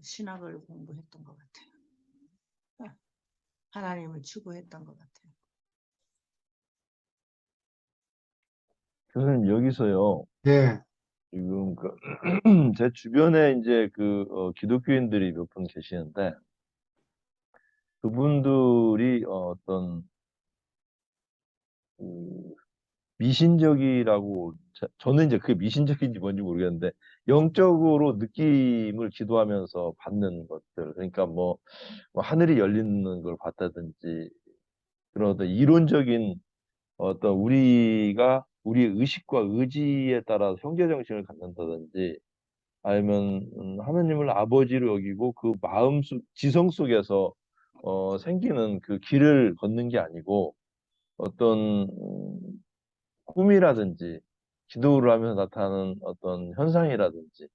신학을 공부했던 것 같아요. 하나님을 추구했던 것 같아요. 저는 여기서요, 네. 지금 제 주변에 이제 기독교인들이 몇 분 계시는데, 그분들이 어떤 그 미신적이라고, 저는 이제 그게 미신적인지 뭔지 모르겠는데, 영적으로 느낌을 기도하면서 받는 것들, 그러니까 뭐 하늘이 열리는 걸 봤다든지, 그런 어떤 이론적인 어떤 우리가 우리의 의식과 의지에 따라 형제 정신을 갖는다든지, 아니면 하나님을 아버지로 여기고 그 지성 속에서 생기는 그 길을 걷는 게 아니고 어떤 꿈이라든지 기도를 하면서 나타나는 어떤 현상이라든지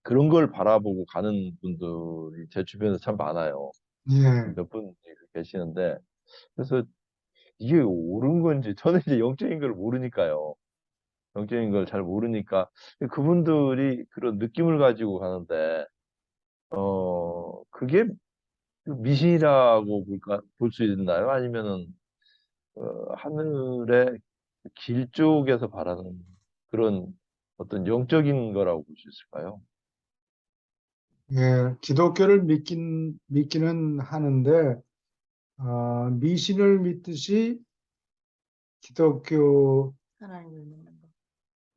그런 걸 바라보고 가는 분들이 제 주변에 참 많아요. 예. 몇 분 계시는데, 그래서 이게 옳은 건지 저는 이제 영적인 걸 모르니까요. 영적인 걸 잘 모르니까 그분들이 그런 느낌을 가지고 가는데 그게 미신이라고 볼 수 있나요? 아니면은 하늘의 길 쪽에서 바라는 그런 어떤 영적인 거라고 볼 수 있을까요? 예, 기독교를 믿기는 하는데, 미신을 믿듯이 기독교에 하나님을 믿는 거.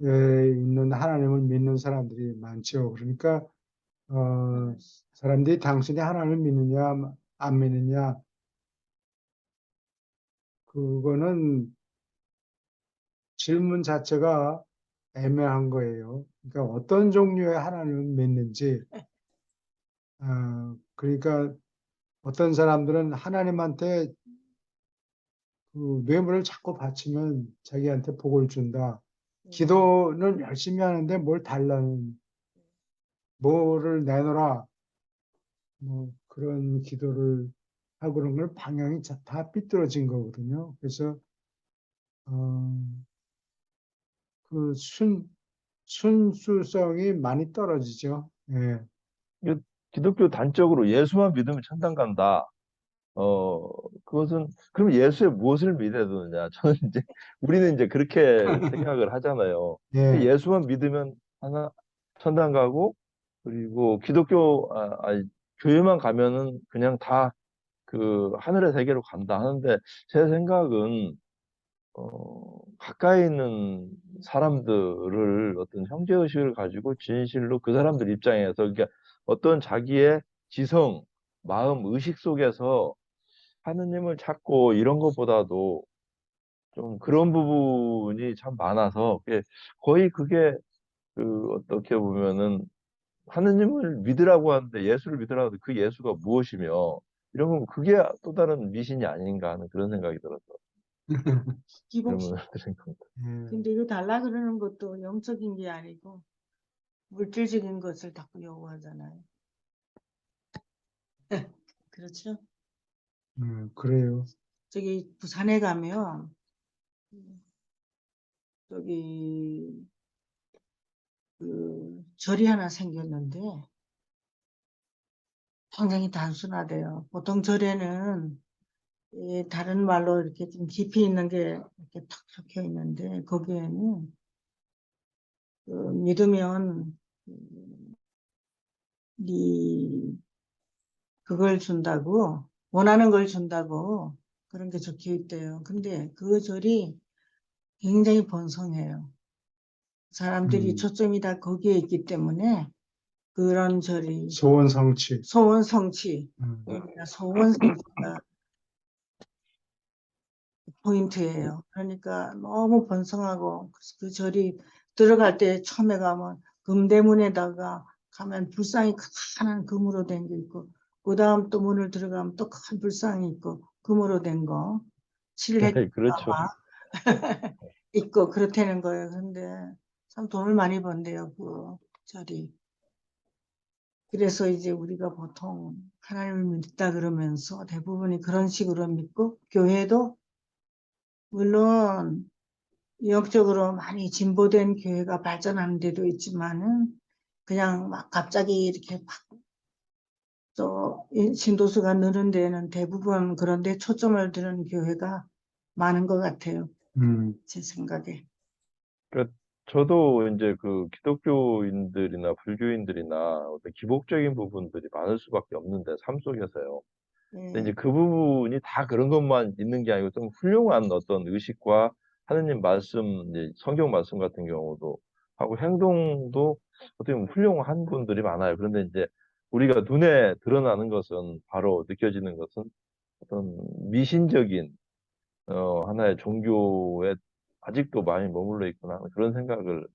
있는 하나님을 믿는 사람들이 많죠. 그러니까, 사람들이 당신이 하나님을 믿느냐, 안 믿느냐, 그거는 질문 자체가 애매한 거예요. 그러니까 어떤 종류의 하나님을 믿는지, 그러니까 어떤 사람들은 하나님한테 그 뇌물을 자꾸 바치면 자기한테 복을 준다. 기도는 열심히 하는데 뭘 달라는, 뭐를 내놓으라. 뭐 그런 기도를 하고 그런 걸 방향이 다 삐뚤어진 거거든요. 그래서, 어, 그 순수성이 많이 떨어지죠. 예. 이거 기독교 단적으로 예수만 믿으면 천당 간다. 그것은 그럼 예수의 무엇을 믿어야 되느냐? 저는 이제 우리는 이제 그렇게 생각을 하잖아요. 예. 예수만 믿으면 하나 천당 가고 그리고 기독교 아니, 교회만 가면은 그냥 다 그 하늘의 세계로 간다 하는데 제 생각은 가까이 있는 사람들을 어떤 형제의식을 가지고 진실로 그 사람들 입장에서 그러니까 어떤 자기의 지성, 마음, 의식 속에서 하느님을 찾고 이런 것보다도 좀 그런 부분이 참 많아서 거의 그게 그 어떻게 보면은 하느님을 믿으라고 하는데 예수를 믿으라고 하는데 그 예수가 무엇이며 이런 건 그게 또 다른 미신이 아닌가 하는 그런 생각이 들어서 기복신. 질문을 드린 겁니다. 예. 근데 이거 달라 그러는 것도 영적인 게 아니고 물질적인 것을 자꾸 요구하잖아요. 그렇죠? 그래요. 저기 부산에 가면 저기 그 절이 하나 생겼는데 굉장히 단순하대요. 보통 절에는 다른 말로 이렇게 좀 깊이 있는 게 이렇게 탁 적혀 있는데 거기에는 그 믿으면 네 그걸 준다고 원하는 걸 준다고 그런 게 적혀 있대요. 근데 그 절이 굉장히 번성해요. 사람들이 초점이 다 거기에 있기 때문에 그런 절이 소원 성취. 소원 성취, 음. 그러니까 소원 성취가 포인트예요. 그러니까 너무 번성하고 그 절이 들어갈 때 처음에 가면 금대문에다가 가면 불상이 크한 금으로 된 게 있고 그 다음 또 문을 들어가면 또 큰 불상이 있고 금으로 된 거 칠했다가 네, 그렇죠. 있고 그렇다는 거예요. 근데 참 돈을 많이 번대요, 그 절이. 그래서 이제 우리가 보통 하나님을 믿다 그러면서 대부분이 그런 식으로 믿고 교회도 물론 영적으로 많이 진보된 교회가 발전하는 데도 있지만은 그냥 막 갑자기 이렇게 또 신도수가 느는 데는 대부분 그런 데 초점을 두는 교회가 많은 것 같아요. 제 생각에. 그러니까 저도 이제 그 기독교인들이나 불교인들이나 어떤 기복적인 부분들이 많을 수밖에 없는데 삶 속에서요. 근데 이제 예. 그 부분이 다 그런 것만 있는 게 아니고 좀 훌륭한 어떤 의식과 하느님 말씀, 이제 성경 말씀 같은 경우도 하고 행동도 어떻게 보면 훌륭한 분들이 많아요. 그런데 이제 우리가 눈에 드러나는 것은 바로 느껴지는 것은 어떤 미신적인 하나의 종교에 아직도 많이 머물러 있구나 하는 그런 생각을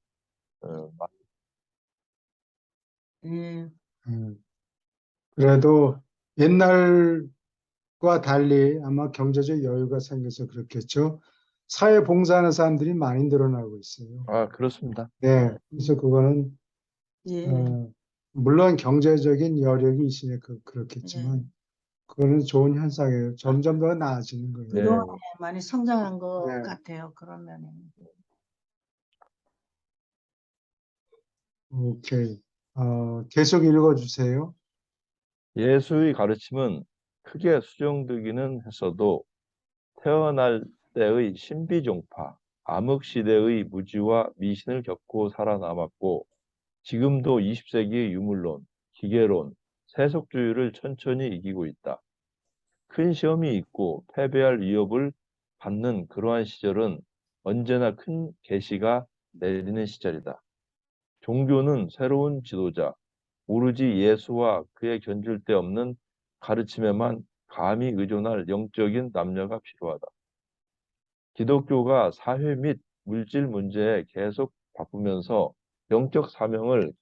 예. 그래도 옛날과 달리 아마 경제적 여유가 생겨서 그렇겠죠. 사회 봉사하는 사람들이 많이 늘어나고 있어요. 그렇습니다. 네. 그래서 그거는, 예. 물론 경제적인 여력이 있으니까 예. 그렇겠지만, 그거는 좋은 현상이에요. 점점 더 나아지는 거예요. 네. 그동안에 많이 성장한 것 네. 같아요. 그런 면에. 오케이. 계속 읽어주세요. 예수의 가르침은 크게 수정되기는 했어도 태어날 때의 신비종파, 암흑시대의 무지와 미신을 겪고 살아남았고 지금도 20세기의 유물론, 기계론, 세속주의를 천천히 이기고 있다. 큰 시험이 있고 패배할 위협을 받는 그러한 시절은 언제나 큰 계시가 내리는 시절이다. 종교는 새로운 지도자, 오로지 예수와 그에 견줄 데 없는 가르침에만 감히 의존할 영적인 남녀가 필요하다. 기독교가 사회 및 물질 문제에 계속 바쁘면서 영적 사명을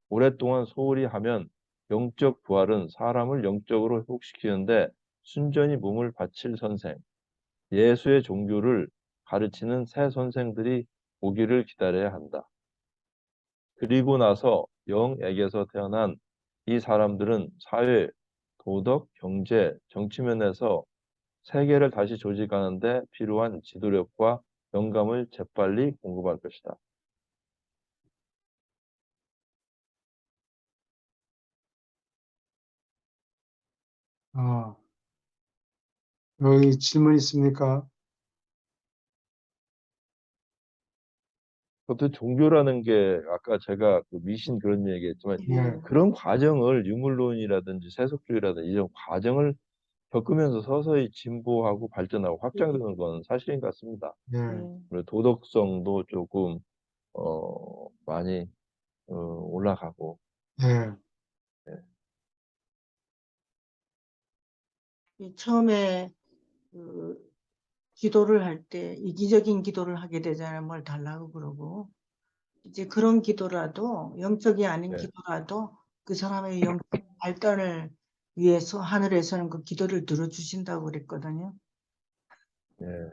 오랫동안 소홀히 하면 영적 부활은 사람을 영적으로 회복시키는데 순전히 몸을 바칠 선생, 예수의 종교를 가르치는 새 선생들이 오기를 기다려야 한다. 그리고 나서 영에게서 태어난 이 사람들은 사회, 도덕, 경제, 정치 면에서 세계를 다시 조직하는데 필요한 지도력과 영감을 재빨리 공급할 것이다. 아, 여기 질문 있습니까? 그것도 종교라는 게 아까 제가 그 미신 그런 얘기했지만 예, 그런 과정을 유물론이라든지 세속주의라든지 이런 과정을 겪으면서 서서히 진보하고 발전하고 확장되는 건 사실인 것 같습니다. 예, 예. 그리고 도덕성도 조금 많이 올라가고 예, 처음에 그 기도를 할 때 이기적인 기도를 하게 되잖아요. 뭘 달라고 그러고. 이제 그런 기도라도 영적이 아닌 네. 기도라도 그 사람의 영적 발전을 위해서 하늘에서는 그 기도를 들어주신다고 그랬거든요. 예.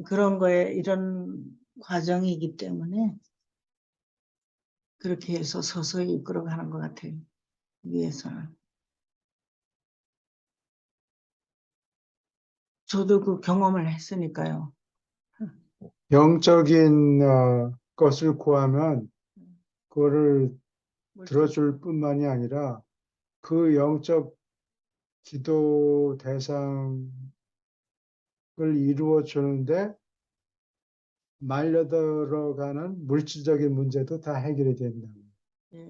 그런 거에 이런 과정이기 때문에 그렇게 해서 서서히 이끌어가는 것 같아요. 위에서는. 저도 그 경험을 했으니까요. 영적인 것을 구하면 그거를 들어줄 뿐만이 아니라 그 영적 기도 대상을 이루어 주는데 말려 들어가는 물질적인 문제도 다 해결이 된다. 예.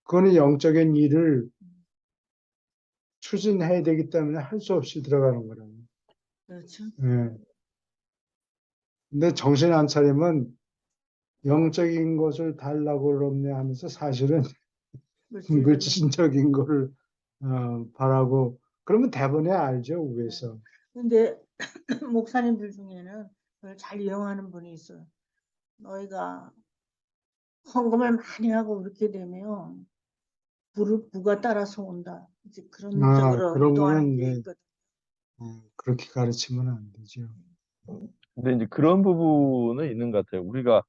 그거는 영적인 일을 추진해야 되기 때문에 할 수 없이 들어가는 거라고. 그렇죠. 예. 근데 정신 안 차리면 영적인 것을 달라고 그러네 하면서 사실은 물질적인. 물질적인 거를 바라고 그러면 대번에 알죠, 위에서. 근데 목사님들 중에는 그걸 잘 이용하는 분이 있어요. 너희가 헌금을 많이 하고 그렇게 되면 부가 따라서 온다. 이제 그런 쪽으로 그런 유도하는 거는 게 네, 있거든. 그렇게 가르치면 안 되죠. 근데 이제 그런 부분은 있는 것 같아요. 우리가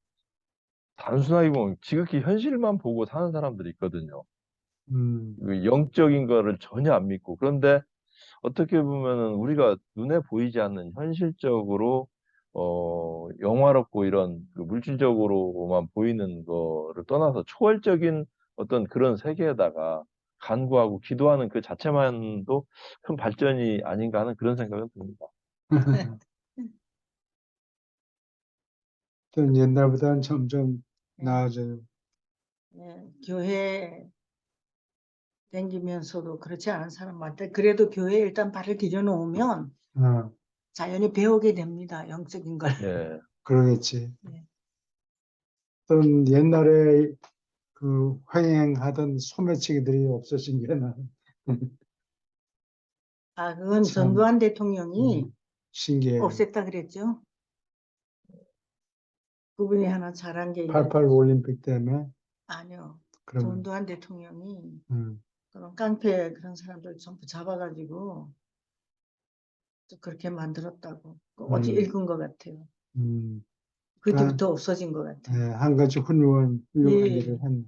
단순하게 보면 지극히 현실만 보고 사는 사람들이 있거든요. 음, 그 영적인 거를 전혀 안 믿고. 그런데 어떻게 보면은 우리가 눈에 보이지 않는 현실적으로 영화롭고 이런 그 물질적으로만 보이는 거를 떠나서 초월적인 어떤 그런 세계에다가 간구하고 기도하는 그 자체만도 큰 발전이 아닌가 하는 그런 생각은 듭니다. 또 옛날보다는 점점 예, 나아져요. 예, 교회 다니면서도 그렇지 않은 사람한테 그래도 교회에 일단 발을 들여놓으면 어, 자연히 배우게 됩니다. 영적인 걸. 예. 그러겠지. 네. 또 옛날에 그 횡행하던 소매치기들이 없어진 게 나는 아, 그건 참 전두환 대통령이 신기해요. 없앴다 그랬죠. 그분이 하나 잘한 게 있는데 88 올림픽 때문에 아니요. 그러면 전두환 대통령이 음, 그런 깡패 그런 사람들 전부 잡아가지고 또 그렇게 만들었다고 어디 음, 읽은 것 같아요. 음. 그때부터 없어진 것 네, 같아요. 한 가지 훌륭한 예. 일을 했네.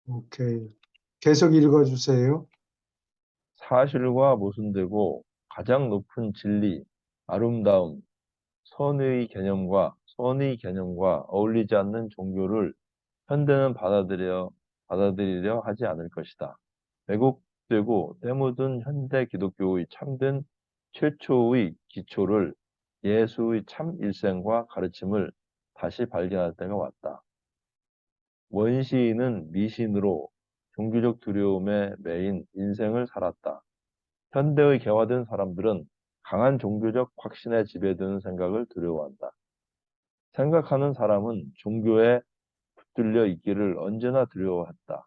오케이. 계속 읽어주세요. 사실과 모순되고 가장 높은 진리, 아름다움, 선의 개념과 어울리지 않는 종교를 현대는 받아들이려 하지 않을 것이다. 왜곡되고 때묻은 현대 기독교의 참된 최초의 기초를 예수의 참 일생과 가르침을 다시 발견할 때가 왔다. 원시인은 미신으로 종교적 두려움에 매인 인생을 살았다. 현대의 개화된 사람들은 강한 종교적 확신에 지배드는 생각을 두려워한다. 생각하는 사람은 종교에 붙들려 있기를 언제나 두려워했다.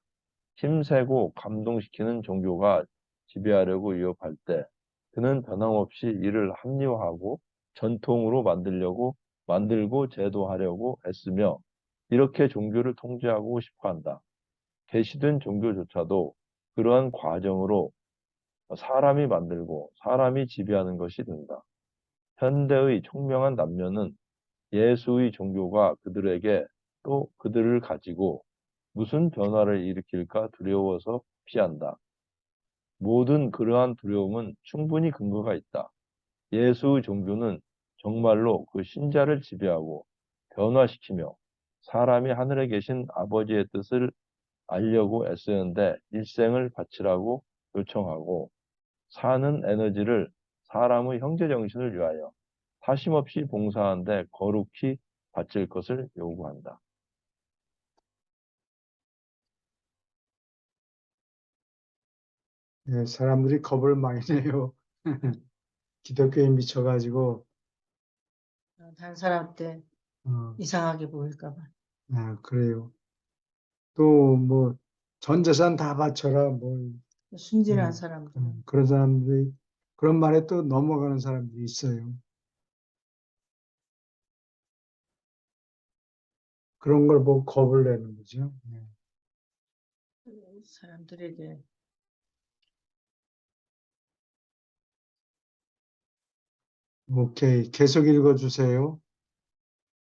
힘세고 감동시키는 종교가 지배하려고 위협할 때 그는 변함없이 이를 합리화하고 전통으로 만들고 제도하려고 애쓰며 이렇게 종교를 통제하고 싶어 한다. 계시된 종교조차도 그러한 과정으로 사람이 만들고 사람이 지배하는 것이 된다. 현대의 총명한 남녀는 예수의 종교가 그들에게 또 그들을 가지고 무슨 변화를 일으킬까 두려워서 피한다. 모든 그러한 두려움은 충분히 근거가 있다. 예수의 종교는 정말로 그 신자를 지배하고 변화시키며 사람이 하늘에 계신 아버지의 뜻을 알려고 애쓰는데 일생을 바치라고 요청하고 사는 에너지를 사람의 형제 정신을 위하여 사심없이 봉사하는데 거룩히 바칠 것을 요구한다. 예, 사람들이 겁을 많이 내요. 기독교에 미쳐가지고 다른 사람한테 어, 이상하게 보일까 봐. 그래요. 또 뭐 전 재산 다 바쳐라 뭐 순진한 음, 사람들은. 그런 사람들이 그런 말에 또 넘어가는 사람들이 있어요. 그런 걸 보고 겁을 내는 거죠. 사람들에게 오케이. 계속 읽어주세요.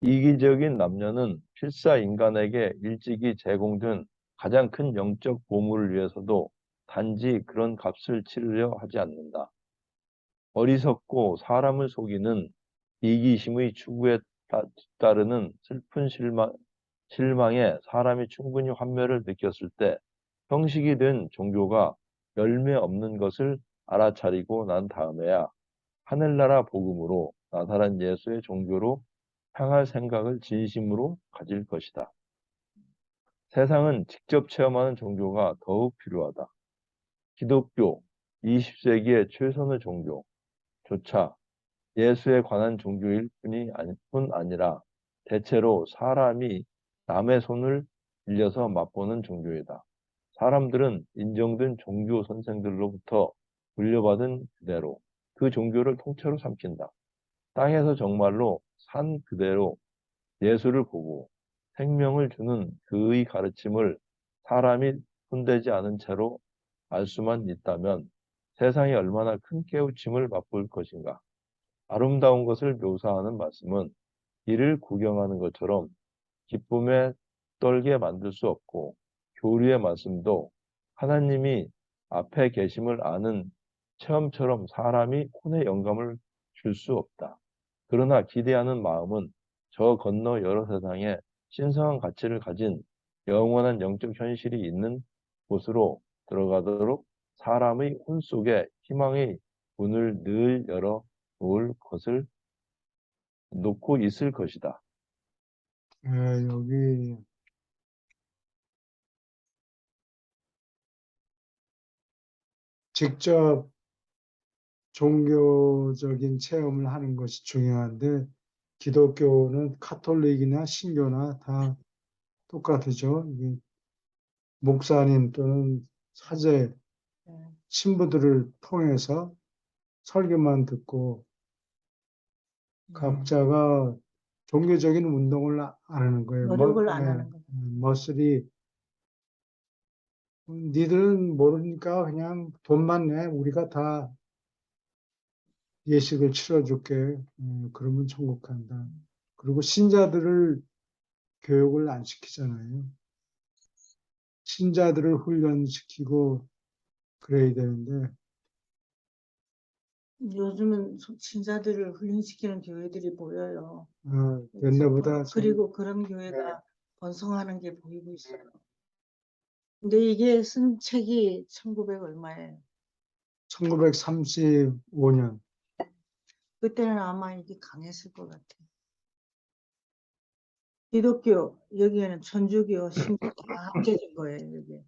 이기적인 남녀는 필사 인간에게 일찍이 제공된 가장 큰 영적 보물을 위해서도 단지 그런 값을 치르려 하지 않는다. 어리석고 사람을 속이는 이기심의 추구에 따르는 슬픈 실망에 사람이 충분히 환멸을 느꼈을 때 형식이 된 종교가 열매 없는 것을 알아차리고 난 다음에야 하늘나라 복음으로 나타난 예수의 종교로 향할 생각을 진심으로 가질 것이다. 세상은 직접 체험하는 종교가 더욱 필요하다. 기독교, 20세기의 최선의 종교조차 예수에 관한 종교일 뿐 아니라 대체로 사람이 남의 손을 빌려서 맛보는 종교이다. 사람들은 인정된 종교 선생들로부터 물려받은 그대로 그 종교를 통째로 삼킨다. 땅에서 정말로 산 그대로 예수를 보고 생명을 주는 그의 가르침을 사람이 손대지 않은 채로 알 수만 있다면 세상이 얼마나 큰 깨우침을 맛볼 것인가. 아름다운 것을 묘사하는 말씀은 이를 구경하는 것처럼 기쁨에 떨게 만들 수 없고 교리의 말씀도 하나님이 앞에 계심을 아는 체험처럼 사람이 혼의 영감을 줄 수 없다. 그러나 기대하는 마음은 저 건너 여러 세상에 신성한 가치를 가진 영원한 영적 현실이 있는 곳으로 들어가도록 사람의 혼 속에 희망의 문을 늘 열어 놓을 것을 놓고 있을 것이다. 여기 직접 종교적인 체험을 하는 것이 중요한데 기독교는 카톨릭이나 신교나 다 똑같으죠. 이게 목사님 또는 사제 네. 신부들을 통해서 설교만 듣고 각자가 종교적인 운동을 안 하는 거예요. 노력을 안 하는 거예요. 머슬이 니들은 모르니까 그냥 돈만 내. 우리가 다 예식을 치러줄게. 그러면 천국 간다. 그리고 신자들을 교육을 안 시키잖아요. 신자들을 훈련시키고 그래야 되는데 요즘은 신자들을 훈련시키는 교회들이 보여요. 옛날보다 그리고 그런 교회가 번성하는 게 보이고 있어요. 근데 이게 쓴 책이 1900 얼마예요? 1935년 그때는 아마 이게 강했을 것 같아요. 기독교, 여기에는 천주교, 신교 다 합쳐진 거예요, 이게.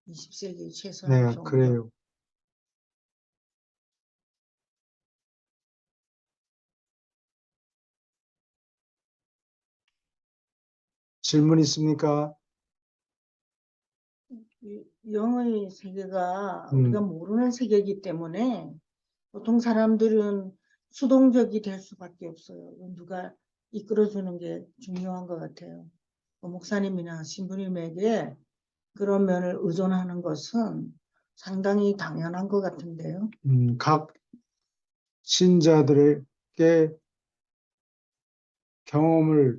20세기 최선 네, 종교. 그래요. 질문 있습니까? 영의 세계가 우리가 음, 모르는 세계이기 때문에 보통 사람들은 수동적이 될 수밖에 없어요. 누가 이끌어주는 게 중요한 것 같아요. 목사님이나 신부님에게 그런 면을 의존하는 것은 상당히 당연한 것 같은데요. 각 신자들에게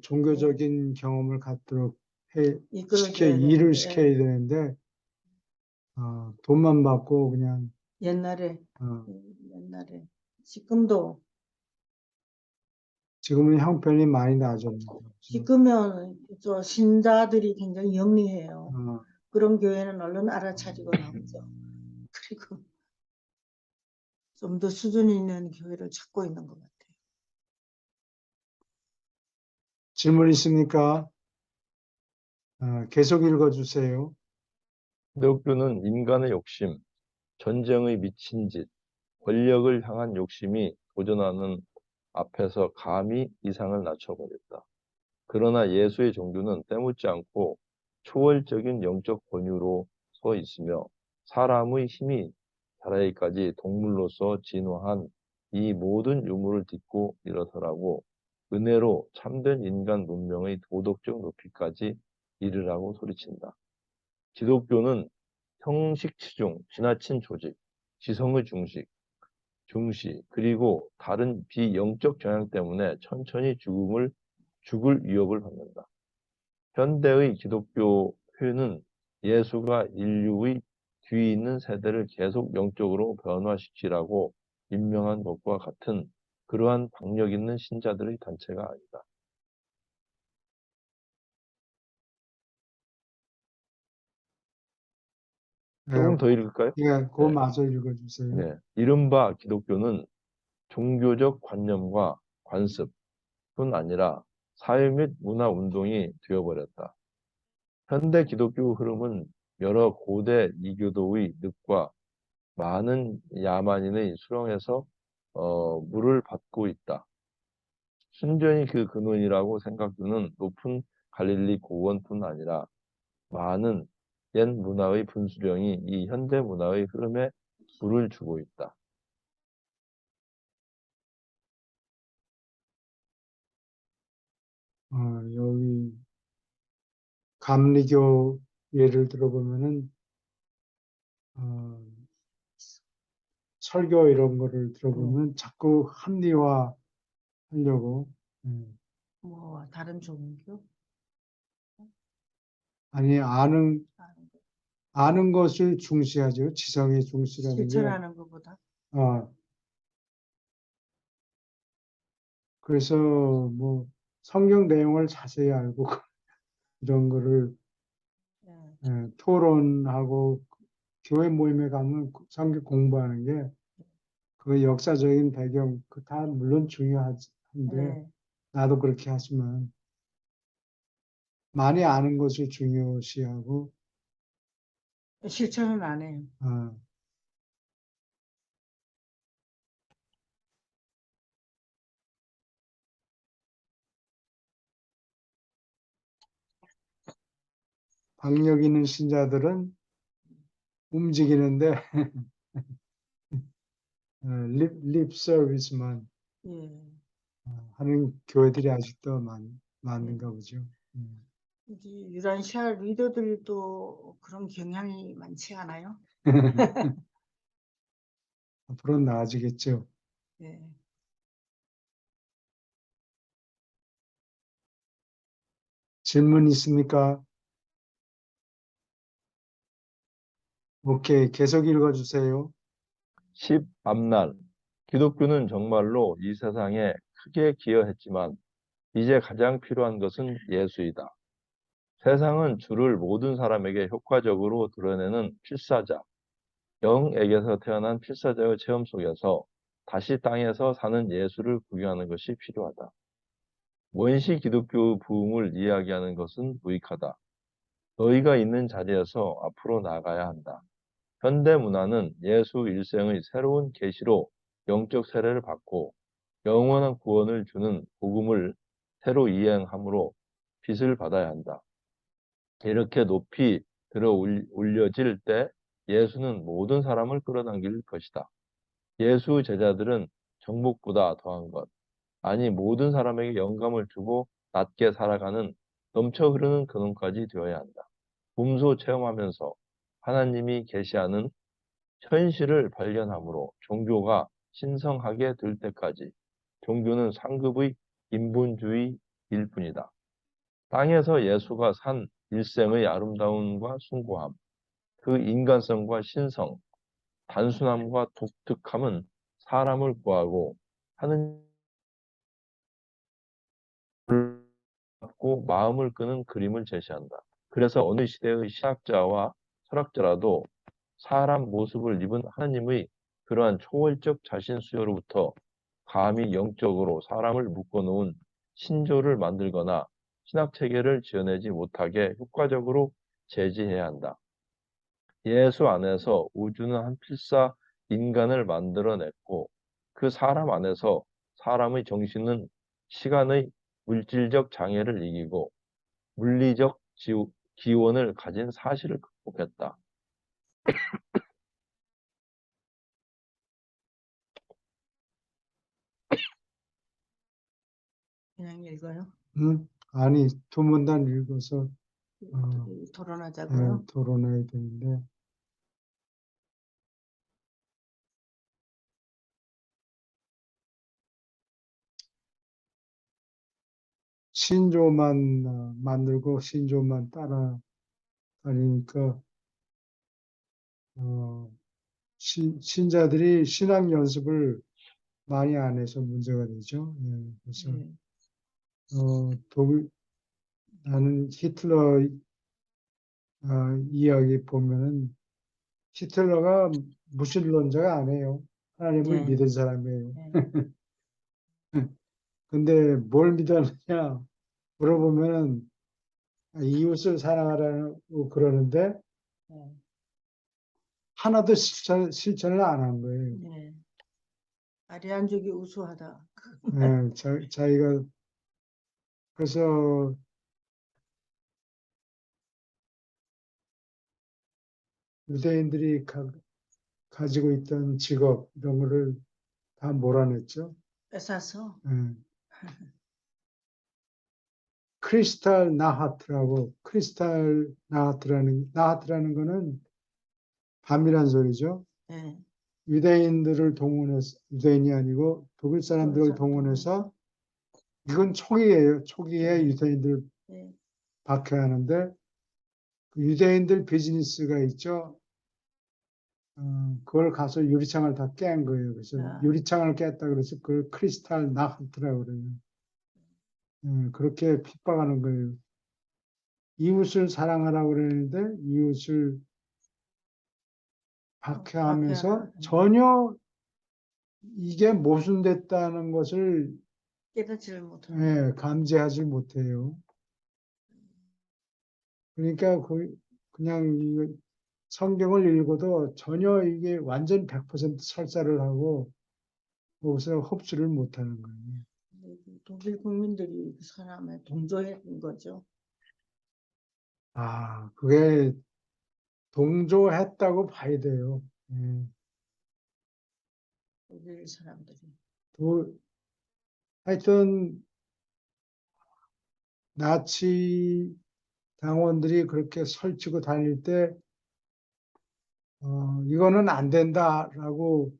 종교적인 경험을 갖도록 이끌어줘야 일을 되는데 시켜야 되는데, 돈만 받고 그냥, 옛날에 어, 지금도 지금은 형편이 많이 나아졌는데, 지금은 저 신자들이 굉장히 영리해요. 어, 그런 교회는 얼른 알아차리고 나오죠. 그리고 좀 더 수준 있는 교회를 찾고 있는 것 같아요. 질문 있습니까? 계속 읽어주세요. 기독교는 인간의 욕심, 전쟁의 미친 짓, 권력을 향한 욕심이 도전하는 앞에서 감히 이상을 낮춰버렸다. 그러나 예수의 종교는 때묻지 않고 초월적인 영적 권유로 서 있으며 사람의 힘이 자라기까지 동물로서 진화한 이 모든 유물을 딛고 일어서라고 은혜로 참된 인간 문명의 도덕적 높이까지 이르라고 소리친다. 기독교는 형식치중, 지나친 조직, 지성의 중시, 그리고 다른 비영적 경향 때문에 천천히 죽을 위협을 받는다. 현대의 기독교회는 예수가 인류의 뒤에 있는 세대를 계속 영적으로 변화시키라고 임명한 것과 같은 그러한 박력 있는 신자들의 단체가 아니다. 조금 더 읽을까요? 그거 네. 마저 읽어주세요. 네. 이른바 기독교는 종교적 관념과 관습뿐 아니라 사회 및 문화 운동이 되어버렸다. 현대 기독교 흐름은 여러 고대 이교도의 늪과 많은 야만인의 수렁에서 물을 받고 있다. 순전히 그 근원이라고 생각되는 높은 갈릴리 고원뿐 아니라 많은 옛 문화의 분수령이 이 현대 문화의 흐름에 물을 주고 있다. 여기 감리교 예를 들어보면은 어, 설교 이런 거를 들어보면 자꾸 합리화 하려고 뭐 다른 종교? 아니 아는 것을 중시하죠. 지성의 중시라는 게 실천하는 것보다. 그래서 뭐 성경 내용을 자세히 알고 이런 거를 토론하고 교회 모임에 가면 성경 공부하는 게 그 역사적인 배경 그 다 물론 중요한데 네. 나도 그렇게 하지만 많이 아는 것을 중요시하고 실천은 안 해요. 박력 있는 신자들은 움직이는데 립 서비스만 예. 하는 교회들이 아직도 많은가 보죠. 이제 유란시아 리더들도 그런 경향이 많지 않아요? 앞으로 나아지겠죠. 네. 질문 있습니까? 오케이, 계속 읽어주세요. 10. 앞날 기독교는 정말로 이 세상에 크게 기여했지만 이제 가장 필요한 것은 예수이다. 세상은 주를 모든 사람에게 효과적으로 드러내는 필사자, 영에게서 태어난 필사자의 체험 속에서 다시 땅에서 사는 예수를 구경하는 것이 필요하다. 원시 기독교 부흥을 이야기하는 것은 무익하다. 너희가 있는 자리에서 앞으로 나가야 한다. 현대 문화는 예수 일생의 새로운 계시로 영적 세례를 받고 영원한 구원을 주는 복음을 새로 이행함으로 빛을 받아야 한다. 이렇게 높이 들어 올려질 때 예수는 모든 사람을 끌어당길 것이다. 예수 제자들은 정복보다 더한 것, 아니 모든 사람에게 영감을 주고 낮게 살아가는 넘쳐 흐르는 근원까지 되어야 한다. 몸소 체험하면서 하나님이 계시하는 현실을 발견함으로 종교가 신성하게 될 때까지 종교는 상급의 인본주의일 뿐이다. 땅에서 예수가 산 일생의 아름다움과 숭고함, 그 인간성과 신성, 단순함과 독특함은 사람을 구하고 하는 고 마음을 끄는 그림을 제시한다. 그래서 어느 시대의 신학자와 철학자라도 사람 모습을 입은 하나님의 그러한 초월적 자신 수요로부터 감히 영적으로 사람을 묶어놓은 신조를 만들거나 신학 체계를 지어내지 못하게 효과적으로 제지해야 한다. 예수 안에서 우주는 한 필사 인간을 만들어냈고 그 사람 안에서 사람의 정신은 시간의 물질적 장애를 이기고 물리적 기원을 가진 사실을 극복했다. 그냥 읽어요. 아니, 두 문단 읽어서 토론하자고요. 토론해야 되는데, 신조만 만들고 신조만 따라다니니까 신자들이 신앙 연습을 많이 안 해서 문제가 되죠. 예, 그래서 나는 히틀러 이야기 보면은 히틀러가 무신론자가 아니에요. 하나님을 네. 믿은 사람이에요. 네. 근데 뭘 믿었느냐 물어보면은 이웃을 사랑하라고 그러는데 네. 하나도 실천을 안 한 거예요. 네. 아리안족이 우수하다. 예, 자기가 그래서 유대인들이 가지고 있던 직업 이런 거를 다 몰아냈죠. 뺏어서. 예. 크리스탈 나하트라고 나하트라는 거는 밤이란 소리죠. 네. 유대인들을 동원해서 유대인이 아니고 독일 사람들을 동원해서 이건 초기예요. 초기에 네. 유대인들 네. 박해하는데 그 유대인들 비즈니스가 있죠. 그걸 가서 유리창을 다 깬 거예요. 그래서 아. 유리창을 깼다 그래서 그걸 크리스탈 나하트라고 그래요. 그렇게 핍박하는 거예요. 이웃을 사랑하라고 그러는데 이웃을 박해하면서 박해하는. 전혀 이게 모순됐다는 것을 깨닫지를 못하는. 감지하지 못해요. 그러니까 그냥 성경을 읽어도 전혀 이게 완전 100% 설사를 하고 거기서 흡수를 못하는 거예요. 독일 국민들이 그 사람에 동조했던 거죠. 그게 동조했다고 봐야 돼요. 독일 사람들이. 하여튼 나치 당원들이 그렇게 설치고 다닐 때 이거는 안 된다라고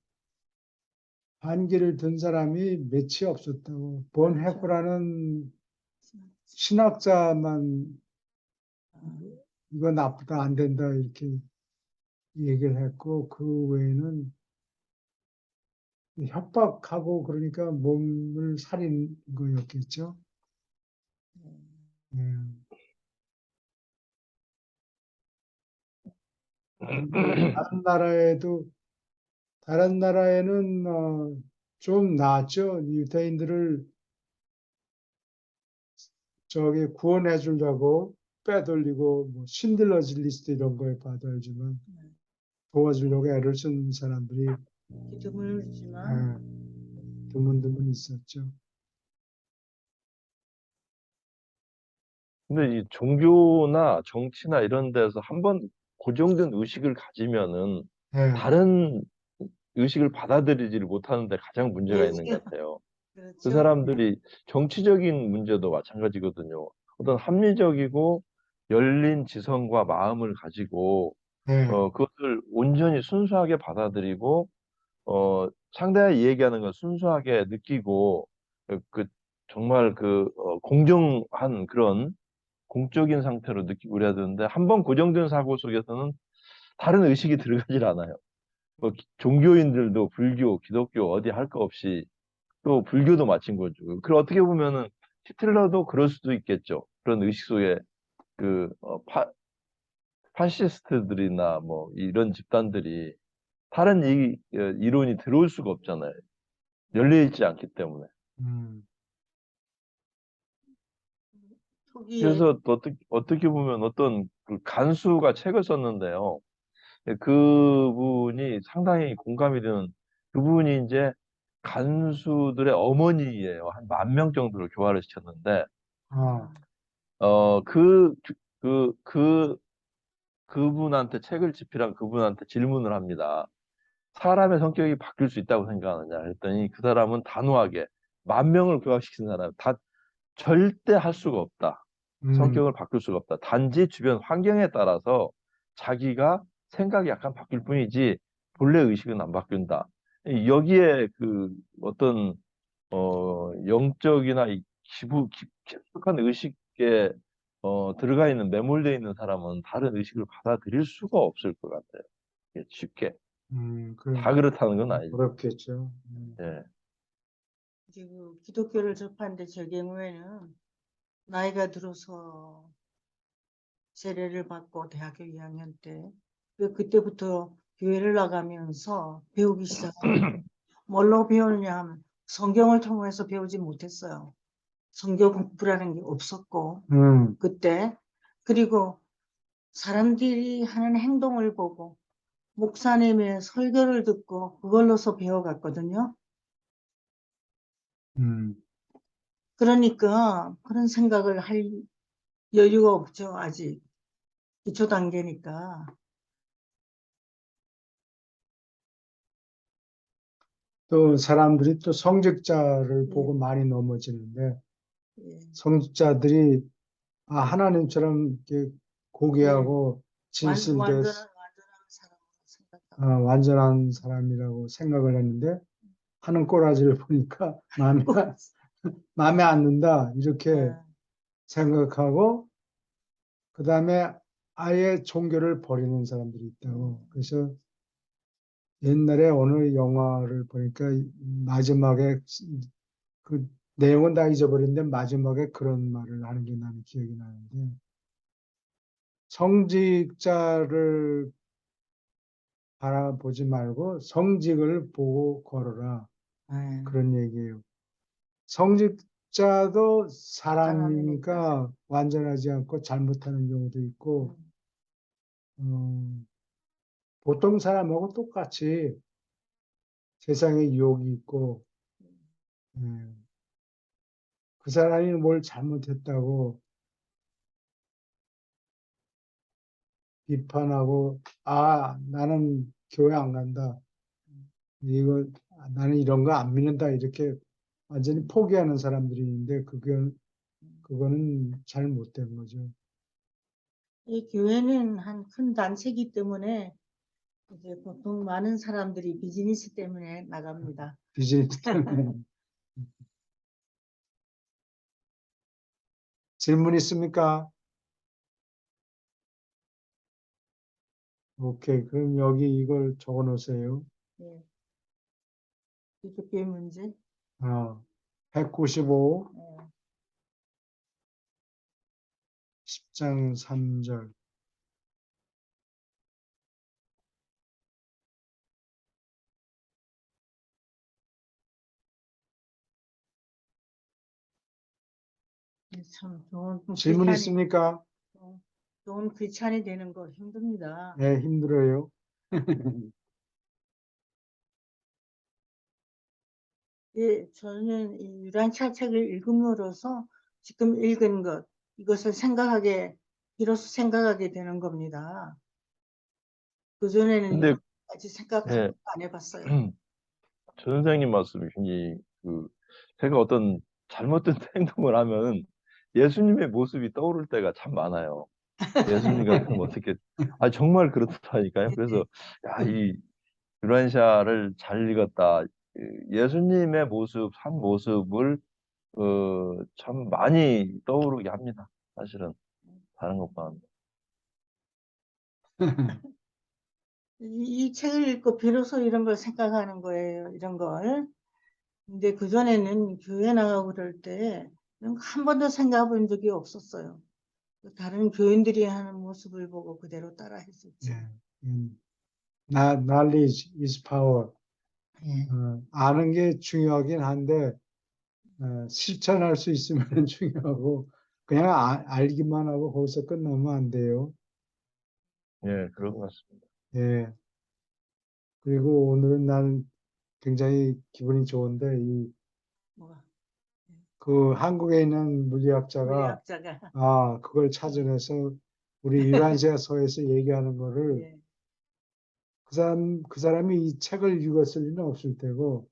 반기를 든 사람이 몇이 없었다고. 본 그렇죠. 해프라는 신학자만 이거 나쁘다 안 된다 이렇게 얘기를 했고 그 외에는 협박하고 그러니까 몸을 살린 거였겠죠. 예. 다른 나라에는 좀 나았죠. 유대인들을 저기 구원해 주려고 빼돌리고 뭐 신들러지 리스트 이런 거에 받아야지만 도와주려고 애를 쓴 사람들이 드물지만 드문드문 있었죠. 근데 이 종교나 정치나 이런 데서 한번 고정된 의식을 가지면은 예, 다른 의식을 받아들이지를 못하는데 가장 문제가 있는 것 예지요. 같아요. 그 그렇죠. 사람들이 정치적인 문제도 마찬가지거든요. 어떤 합리적이고 열린 지성과 마음을 가지고 예, 그것을 온전히 순수하게 받아들이고 상대가 얘기하는 걸 순수하게 느끼고 그 정말 공정한 그런 공적인 상태로 느끼고 그래야 되는데 한 번 고정된 사고 속에서는 다른 의식이 들어가질 않아요. 종교인들도 불교, 기독교 어디 할 거 없이 또 불교도 마친 거죠. 그 어떻게 보면은 히틀러도 그럴 수도 있겠죠. 그런 의식 속에 그 파시스트들이나 뭐 이런 집단들이 다른 이론이 들어올 수가 없잖아요. 열려 있지 않기 때문에. 음, 초기에 그래서 또 어떻게 보면 어떤 그 간수가 책을 썼는데요. 그분이 상당히 공감이 되는 그분이 이제 간수들의 어머니예요. 한 10,000명 정도를 교화를 시켰는데 아, 어, 그, 그, 그분한테 책을 집필한 그분한테 질문을 합니다. 사람의 성격이 바뀔 수 있다고 생각하느냐 했더니 그 사람은 단호하게 10,000명을 교화시킨 사람 다 절대 할 수가 없다. 성격을 바꿀 수가 없다. 단지 주변 환경에 따라서 자기가 생각이 약간 바뀔 뿐이지 본래 의식은 안 바뀐다. 여기에 그 어떤 영적이나 이 깊숙한 의식에 들어가 있는 매몰되어 있는 사람은 다른 의식을 받아들일 수가 없을 것 같아요. 예, 쉽게 그 다 그렇다는 건 아니죠. 어렵겠죠. 예. 이제 그 기독교를 접하는데 제 경우에는 나이가 들어서 세례를 받고 대학교 2학년 때 그때부터 교회를 나가면서 배우기 시작했어요. 뭘로 배우느냐 하면 성경을 통해서 배우지 못했어요. 성경 공부라는 게 없었고 그때 그리고 사람들이 하는 행동을 보고 목사님의 설교를 듣고 그걸로서 배워갔거든요. 음, 그러니까 그런 생각을 할 여유가 없죠. 아직 기초 단계니까. 또 사람들이 또 성직자를 예, 보고 많이 넘어지는데 예, 성직자들이 하나님처럼 이렇게 고귀하고 진실된 완전한 사람으로 생각하고 완전한 사람이라고 생각을 했는데 하는 꼬라지를 보니까 마음에 안 든다 이렇게 예, 생각하고 그 다음에 아예 종교를 버리는 사람들이 있다고. 그래서 옛날에 어느 영화를 보니까 마지막에 그 내용은 다 잊어버렸는데 마지막에 그런 말을 하는 게 나는 기억이 나는데 성직자를 바라보지 말고 성직을 보고 걸어라. 예. 그런 얘기예요. 성직자도 사람이니까. 사람이니까 완전하지 않고 잘못하는 경우도 있고 어, 보통 사람하고 똑같이 세상에 유혹이 있고 예, 그 사람이 뭘 잘못했다고 비판하고 나는 교회 안 간다. 이거 나는 이런 거 안 믿는다. 이렇게 완전히 포기하는 사람들이 있는데 그거는 잘못된 거죠. 이 교회는 한 큰 단체이기 때문에 이제 보통 많은 사람들이 비즈니스 때문에 나갑니다. 비즈니스 때문에. 질문 있습니까? 오케이. 그럼 여기 이걸 적어 놓으세요. 예. 기독교의 문제. 195, 예. 10장 3절. 참 좋은 질문 글찬이, 있습니까? 좋은 글찬이 되는 거 힘듭니다. 네, 힘들어요. 예, 저는 이 유란차 책을 읽음으로써 지금 읽은 것, 이것을 비로소 생각하게 되는 겁니다. 그전에는 근데 이렇게까지 생각 예, 안 해봤어요. 조 선생님 말씀이 굉장히 제가 어떤 잘못된 행동을 하면 예수님의 모습이 떠오를 때가 참 많아요. 예수님 같으면 어떻게, 정말 그렇다니까요. 그래서, 야, 이 유란샤를 잘 읽었다. 예수님의 모습, 산 모습을, 참 많이 떠오르게 합니다. 사실은. 다른 것보다. 이 책을 읽고 비로소 이런 걸 생각하는 거예요. 이런 걸. 근데 그전에는 교회 나가고 그럴 때 이런 거 한 번도 생각해 본 적이 없었어요. 다른 교인들이 하는 모습을 보고 그대로 따라 했었지. 예, knowledge is power. 예. 아는 게 중요하긴 한데 실천할 수 있으면 중요하고 그냥 알기만 하고 거기서 끝나면 안 돼요. 예, 그런 것 같습니다. 예. 그리고 오늘은 나는 굉장히 기분이 좋은데 뭐가 그 한국에 있는 물리학자가 물리학자가 그걸 찾아내서 우리 유란시아서에서 얘기하는 거를 예. 그 사람이 이 책을 읽었을 리는 없을 테고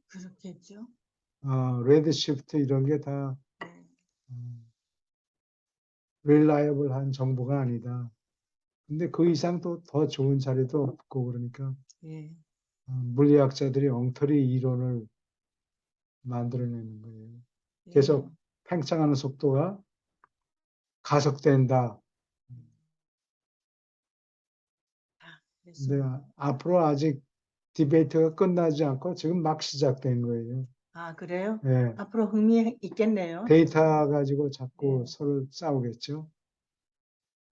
그렇겠죠. 레드시프트 이런 게 다 예. 릴라이어블한 정보가 아니다. 근데 그 이상 또 더 좋은 자료도 없고 그러니까 예. 물리학자들이 엉터리 이론을 만들어내는 거예요. 예. 계속 팽창하는 속도가 가속된다. 그래서 근데 앞으로 아직 디베이트가 끝나지 않고 지금 막 시작된 거예요. 그래요? 예. 앞으로 흥미 있겠네요. 데이터 가지고 자꾸 네. 서로 싸우겠죠.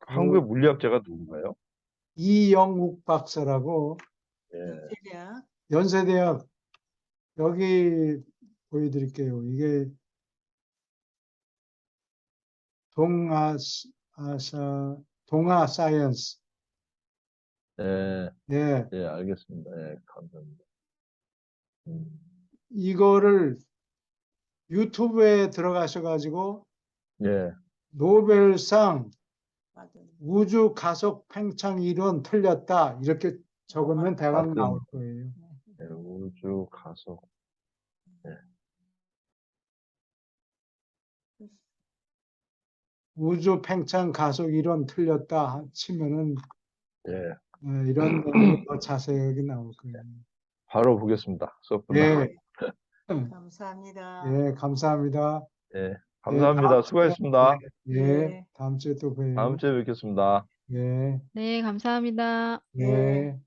한국의 물리학자가 누군가요? 이영욱 박사라고 예, 연세대학 연세대학 여기 보여드릴게요. 이게 동아 사이언스. 예, 예. 예, 알겠습니다. 예, 감사합니다. 이거를 유튜브에 들어가셔가지고 예, 노벨상 맞아요. 우주 가속 팽창 이론 틀렸다 이렇게 적으면 대강 맞습니다. 나올 거예요. 예, 우주 가속. 우주 팽창 가속 이론 틀렸다 치면은 예, 이런 내용이 더 자세하게 나올 거예요. 바로 보겠습니다. 수업 끝나고. 예, 감사합니다. 예, 감사합니다. 예, 예, 감사합니다. 수고하셨습니다. 예, 예. 다음 주에 또 봬요. 다음 주에 뵙겠습니다. 예, 네, 감사합니다. 예.